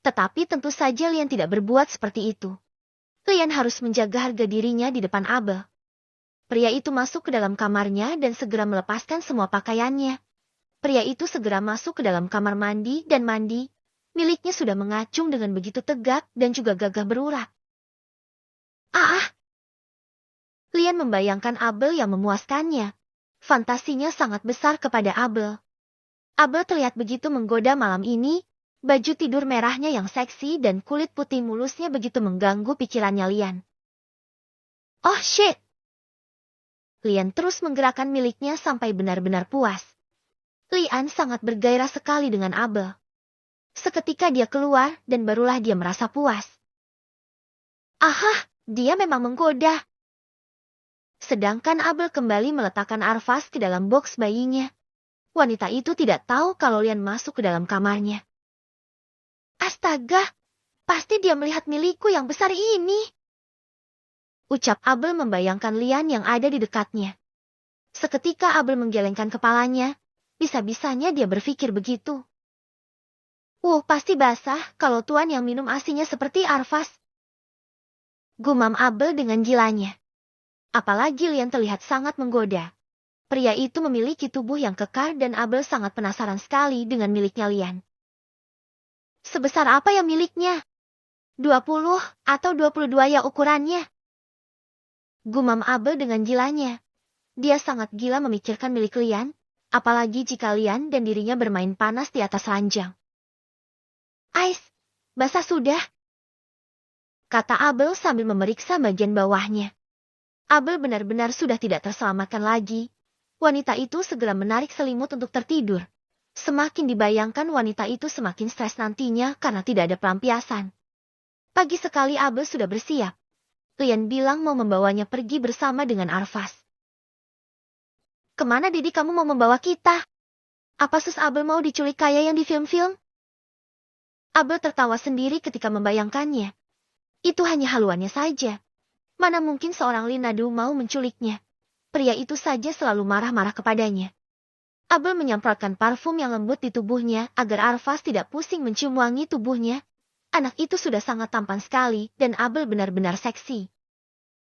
Tetapi tentu saja Lian tidak berbuat seperti itu. Lian harus menjaga harga dirinya di depan Abel. Pria itu masuk ke dalam kamarnya dan segera melepaskan semua pakaiannya. Pria itu segera masuk ke dalam kamar mandi dan mandi. Miliknya sudah mengacung dengan begitu tegak dan juga gagah berurat. Lian membayangkan Abel yang memuaskannya. Fantasinya sangat besar kepada Abel. Abel terlihat begitu menggoda malam ini. Baju tidur merahnya yang seksi dan kulit putih mulusnya begitu mengganggu pikirannya Lian. Oh shit! Lian terus menggerakkan miliknya sampai benar-benar puas. Lian sangat bergairah sekali dengan Abel. Seketika dia keluar dan barulah dia merasa puas. Aha, dia memang menggoda. Sedangkan Abel kembali meletakkan Arvas ke dalam box bayinya. Wanita itu tidak tahu kalau Lian masuk ke dalam kamarnya. Astaga, pasti dia melihat milikku yang besar ini. Ucap Abel membayangkan Lian yang ada di dekatnya. Seketika Abel menggelengkan kepalanya, bisa-bisanya dia berpikir begitu. Pasti basah kalau tuan yang minum asinya seperti Arvas. Gumam Abel dengan gilanya. Apalagi Lian terlihat sangat menggoda. Pria itu memiliki tubuh yang kekar dan Abel sangat penasaran sekali dengan miliknya Lian. Sebesar apa ya miliknya? 20 atau 22 ya ukurannya? Gumam Abel dengan gilanya. Dia sangat gila memikirkan milik Lian, apalagi jika Lian dan dirinya bermain panas di atas ranjang. Ais, basah sudah, kata Abel sambil memeriksa bagian bawahnya. Abel benar-benar sudah tidak terselamatkan lagi. Wanita itu segera menarik selimut untuk tertidur. Semakin dibayangkan wanita itu semakin stres nantinya karena tidak ada pelampiasan. Pagi sekali Abel sudah bersiap. Lian bilang mau membawanya pergi bersama dengan Arvas. Kemana Didi kamu mau membawa kita? Apa sus Abel mau diculik kayak yang di film-film? Abel tertawa sendiri ketika membayangkannya. Itu hanya haluannya saja. Mana mungkin seorang Linadu mau menculiknya. Pria itu saja selalu marah-marah kepadanya. Abel menyemprotkan parfum yang lembut di tubuhnya agar Arvas tidak pusing mencium wangi tubuhnya. Anak itu sudah sangat tampan sekali dan Abel benar-benar seksi.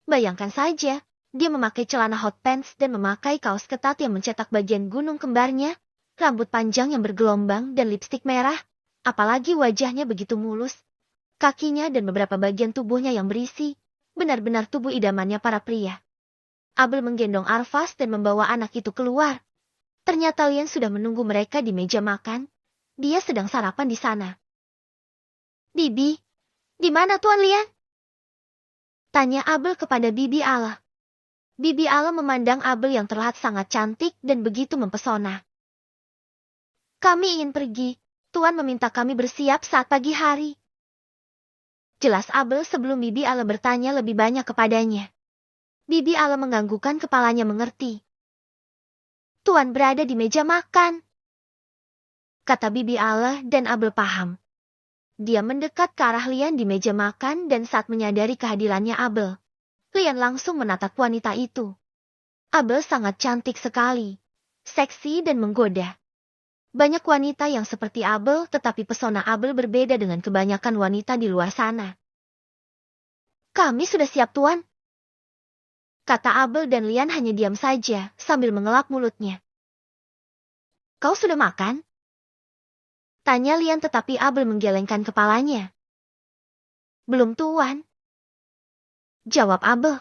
Bayangkan saja, dia memakai celana hot pants dan memakai kaos ketat yang mencetak bagian gunung kembarnya, rambut panjang yang bergelombang dan lipstik merah, apalagi wajahnya begitu mulus. Kakinya dan beberapa bagian tubuhnya yang berisi, benar-benar tubuh idamannya para pria. Abel menggendong Arvas dan membawa anak itu keluar. Ternyata Lian sudah menunggu mereka di meja makan. Dia sedang sarapan di sana. Bibi, di mana Tuan Lian? Tanya Abel kepada Bibi Ala. Bibi Ala memandang Abel yang terlihat sangat cantik dan begitu mempesona. Kami ingin pergi. Tuan meminta kami bersiap saat pagi hari. Jelas Abel sebelum Bibi Ala bertanya lebih banyak kepadanya. Bibi Ala menganggukkan kepalanya mengerti. Tuan berada di meja makan, kata Bibi Ala dan Abel paham. Dia mendekat ke arah Lian di meja makan dan saat menyadari kehadirannya Abel, Lian langsung menatap wanita itu. Abel sangat cantik sekali, seksi dan menggoda. Banyak wanita yang seperti Abel tetapi pesona Abel berbeda dengan kebanyakan wanita di luar sana. Kami sudah siap Tuan, kata Abel dan Lian hanya diam saja sambil mengelap mulutnya. Kau sudah makan? Tanya Lian tetapi Abel menggelengkan kepalanya. Belum Tuan, jawab Abel.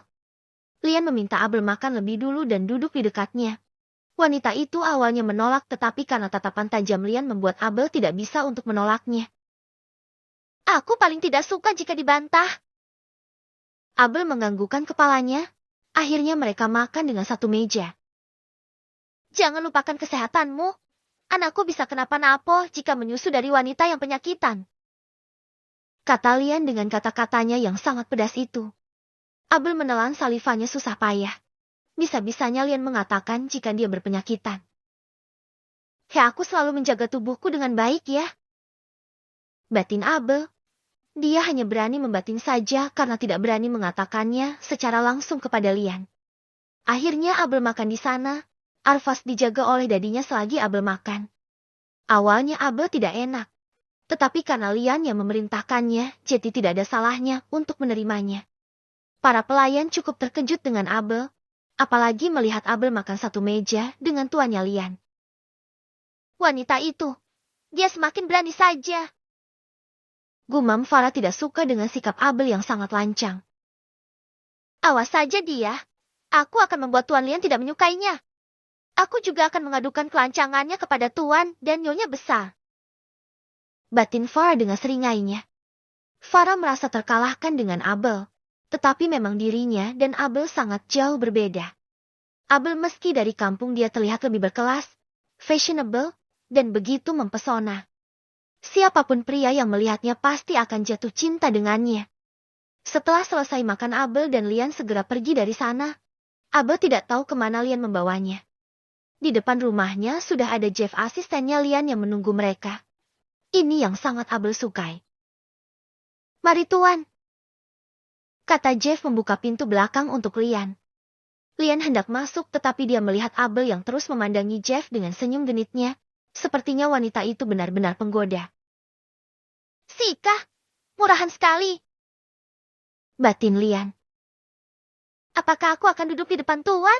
Lian meminta Abel makan lebih dulu dan duduk di dekatnya. Wanita itu awalnya menolak tetapi karena tatapan tajam Lian membuat Abel tidak bisa untuk menolaknya. Aku paling tidak suka jika dibantah. Abel menganggukkan kepalanya. Akhirnya mereka makan dengan satu meja. Jangan lupakan kesehatanmu. Anakku bisa kenapa-napa jika menyusu dari wanita yang penyakitan. Kata Lian dengan kata-katanya yang sangat pedas itu. Abel menelan salivanya susah payah. Bisa-bisanya Lian mengatakan jika dia berpenyakitan. Aku selalu menjaga tubuhku dengan baik ya. Batin Abel. Dia hanya berani membatin saja karena tidak berani mengatakannya secara langsung kepada Lian. Akhirnya Abel makan di sana. Arvas dijaga oleh dadinya selagi Abel makan. Awalnya Abel tidak enak. Tetapi karena Lian yang memerintahkannya, jadi tidak ada salahnya untuk menerimanya. Para pelayan cukup terkejut dengan Abel. Apalagi melihat Abel makan satu meja dengan tuannya Lian. Wanita itu, dia semakin berani saja. Gumam Farah tidak suka dengan sikap Abel yang sangat lancang. Awas saja dia. Aku akan membuat Tuan Lian tidak menyukainya. Aku juga akan mengadukan kelancangannya kepada Tuan dan Nyonya besar. batin Farah dengan seringainya. Farah merasa terkalahkan dengan Abel. Tetapi memang dirinya dan Abel sangat jauh berbeda. Abel meski dari kampung dia terlihat lebih berkelas, fashionable, dan begitu mempesona. Siapapun pria yang melihatnya pasti akan jatuh cinta dengannya. Setelah selesai makan Abel dan Lian segera pergi dari sana. Abel tidak tahu kemana Lian membawanya. Di depan rumahnya sudah ada Jeff asistennya Lian yang menunggu mereka. Ini yang sangat Abel sukai. Mari tuan, kata Jeff membuka pintu belakang untuk Lian. Lian hendak masuk tetapi dia melihat Abel yang terus memandangi Jeff dengan senyum genitnya. Sepertinya wanita itu benar-benar penggoda. Sika, murahan sekali, batin Lian. Apakah aku akan duduk di depan tuan?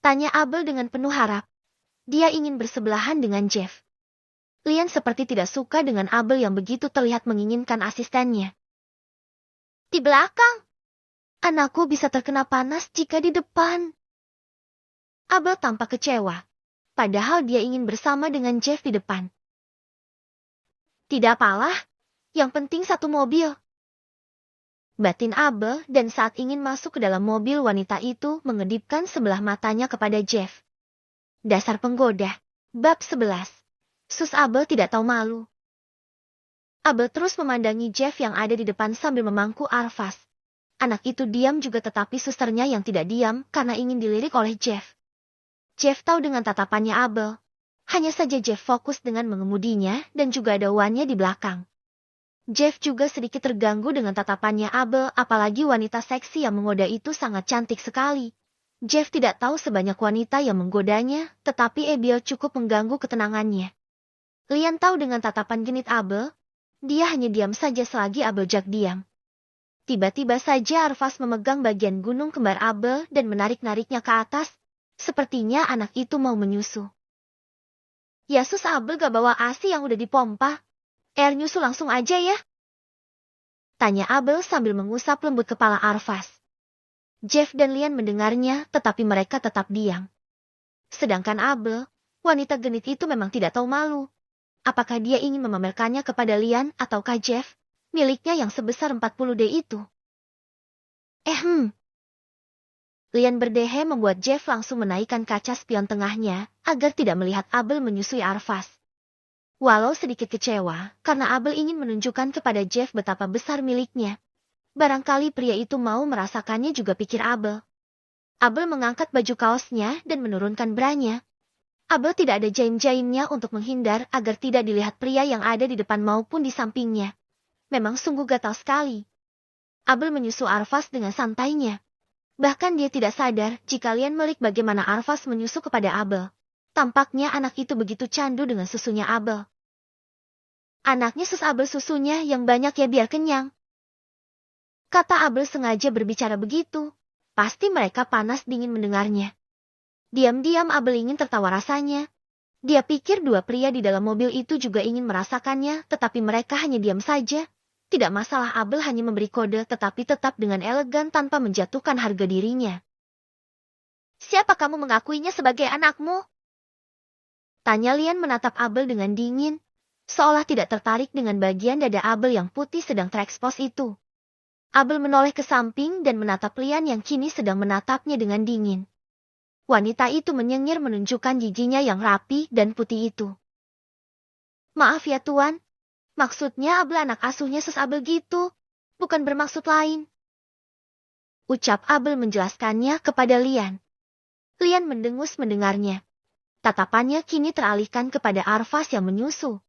Tanya Abel dengan penuh harap. Dia ingin bersebelahan dengan Jeff. Lian seperti tidak suka dengan Abel yang begitu terlihat menginginkan asistennya. Di belakang. Anakku bisa terkena panas jika di depan. Abel tampak kecewa. Padahal dia ingin bersama dengan Jeff di depan. Tidak apalah. Yang penting satu mobil. Batin Abel dan saat ingin masuk ke dalam mobil wanita itu mengedipkan sebelah matanya kepada Jeff. Dasar penggoda. Bab 11. Sus Abel tidak tahu malu. Abel terus memandangi Jeff yang ada di depan sambil memangku Arfas. Anak itu diam juga tetapi susternya yang tidak diam karena ingin dilirik oleh Jeff. Jeff tahu dengan tatapannya Abel. Hanya saja Jeff fokus dengan mengemudinya dan juga ada Wannya di belakang. Jeff juga sedikit terganggu dengan tatapannya Abel, apalagi wanita seksi yang menggoda itu sangat cantik sekali. Jeff tidak tahu sebanyak wanita yang menggodanya, tetapi Abiel cukup mengganggu ketenangannya. Lian tahu dengan tatapan genit Abel, dia hanya diam saja selagi Abel jak diam. Tiba-tiba saja Arfas memegang bagian gunung kembar Abel dan menarik-nariknya ke atas, sepertinya anak itu mau menyusu. Ya sus Abel gak bawa ASI yang udah dipompa. Air nyusu langsung aja ya? Tanya Abel sambil mengusap lembut kepala Arfas. Jeff dan Lian mendengarnya tetapi mereka tetap diam. Sedangkan Abel, wanita genit itu memang tidak tahu malu. Apakah dia ingin memamerkannya kepada Lian ataukah Jeff, miliknya yang sebesar 40D itu? Lian berdehe membuat Jeff langsung menaikkan kaca spion tengahnya agar tidak melihat Abel menyusui Arfas. Walau sedikit kecewa, karena Abel ingin menunjukkan kepada Jeff betapa besar miliknya. Barangkali pria itu mau merasakannya juga pikir Abel. Abel mengangkat baju kaosnya dan menurunkan branya. Abel tidak ada jaim-jaimnya untuk menghindar agar tidak dilihat pria yang ada di depan maupun di sampingnya. Memang sungguh gatal sekali. Abel menyusu Arfas dengan santainya. Bahkan dia tidak sadar jika Lian melihat bagaimana Arfas menyusu kepada Abel. Tampaknya anak itu begitu candu dengan susunya Abel. Anaknya sus Abel susunya yang banyak ya biar kenyang. Kata Abel sengaja berbicara begitu. Pasti mereka panas dingin mendengarnya. Diam-diam Abel ingin tertawa rasanya. Dia pikir dua pria di dalam mobil itu juga ingin merasakannya, tetapi mereka hanya diam saja. Tidak masalah Abel hanya memberi kode tetapi tetap dengan elegan tanpa menjatuhkan harga dirinya. Siapa kamu mengakuinya sebagai anakmu? Tanya Lian menatap Abel dengan dingin, seolah tidak tertarik dengan bagian dada Abel yang putih sedang terekspos itu. Abel menoleh ke samping dan menatap Lian yang kini sedang menatapnya dengan dingin. Wanita itu menyengir menunjukkan giginya yang rapi dan putih itu. Maaf ya tuan, maksudnya Abel anak asuhnya sus Abel gitu, bukan bermaksud lain. Ucap Abel menjelaskannya kepada Lian. Lian mendengus mendengarnya. Tatapannya kini teralihkan kepada Arfas yang menyusu.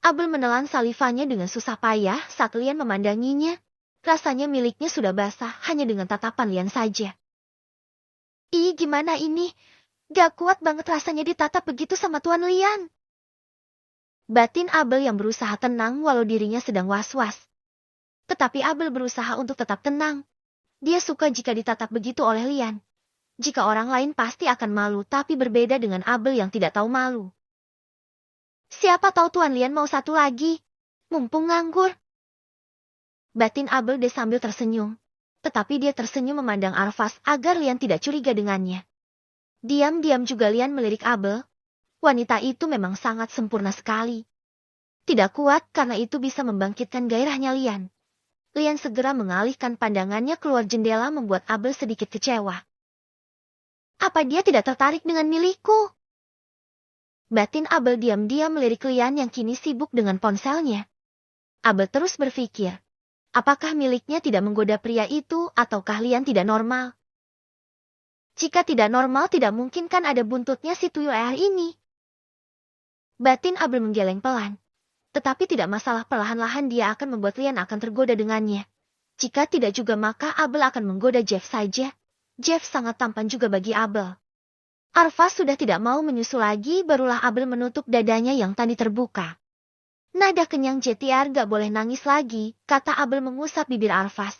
Abel menelan salivanya dengan susah payah saat Lian memandanginya. Rasanya miliknya sudah basah hanya dengan tatapan Lian saja. Ih, gimana ini? Gak kuat banget rasanya ditatap begitu sama Tuan Lian. Batin Abel yang berusaha tenang walau dirinya sedang was-was. Tetapi Abel berusaha untuk tetap tenang. Dia suka jika ditatap begitu oleh Lian. Jika orang lain pasti akan malu, tapi berbeda dengan Abel yang tidak tahu malu. Siapa tahu Tuan Lian mau satu lagi, mumpung nganggur. Batin Abel sambil tersenyum. Tetapi dia tersenyum memandang Arfas agar Lian tidak curiga dengannya. Diam-diam juga Lian melirik Abel. Wanita itu memang sangat sempurna sekali. Tidak kuat karena itu bisa membangkitkan gairahnya Lian. Lian segera mengalihkan pandangannya keluar jendela membuat Abel sedikit kecewa. Apa dia tidak tertarik dengan milikku? Batin Abel diam-diam melirik Lian yang kini sibuk dengan ponselnya. Abel terus berpikir, apakah miliknya tidak menggoda pria itu ataukah Lian tidak normal? Jika tidak normal tidak mungkin kan ada buntutnya si tuyul ini. Batin Abel menggeleng pelan. Tetapi tidak masalah, perlahan-lahan dia akan membuat Lian akan tergoda dengannya. Jika tidak juga maka Abel akan menggoda Jeff saja. Jeff sangat tampan juga bagi Abel. Arvas sudah tidak mau menyusul lagi, barulah Abel menutup dadanya yang tadi terbuka. Nada kenyang JTR gak boleh nangis lagi, kata Abel mengusap bibir Arvas.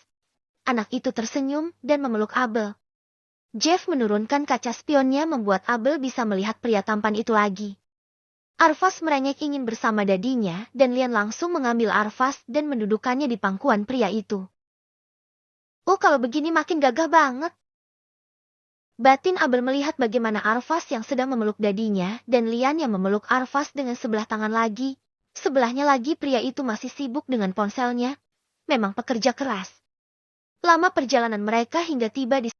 Anak itu tersenyum dan memeluk Abel. Jeff menurunkan kaca spionnya membuat Abel bisa melihat pria tampan itu lagi. Arvas merengek ingin bersama dadinya dan Lian langsung mengambil Arvas dan mendudukannya di pangkuan pria itu. Oh, kalau begini makin gagah banget. Batin Abel melihat bagaimana Arvas yang sedang memeluk dadinya dan Lian yang memeluk Arvas dengan sebelah tangan lagi. Sebelahnya lagi pria itu masih sibuk dengan ponselnya. Memang pekerja keras. Lama perjalanan mereka hingga tiba di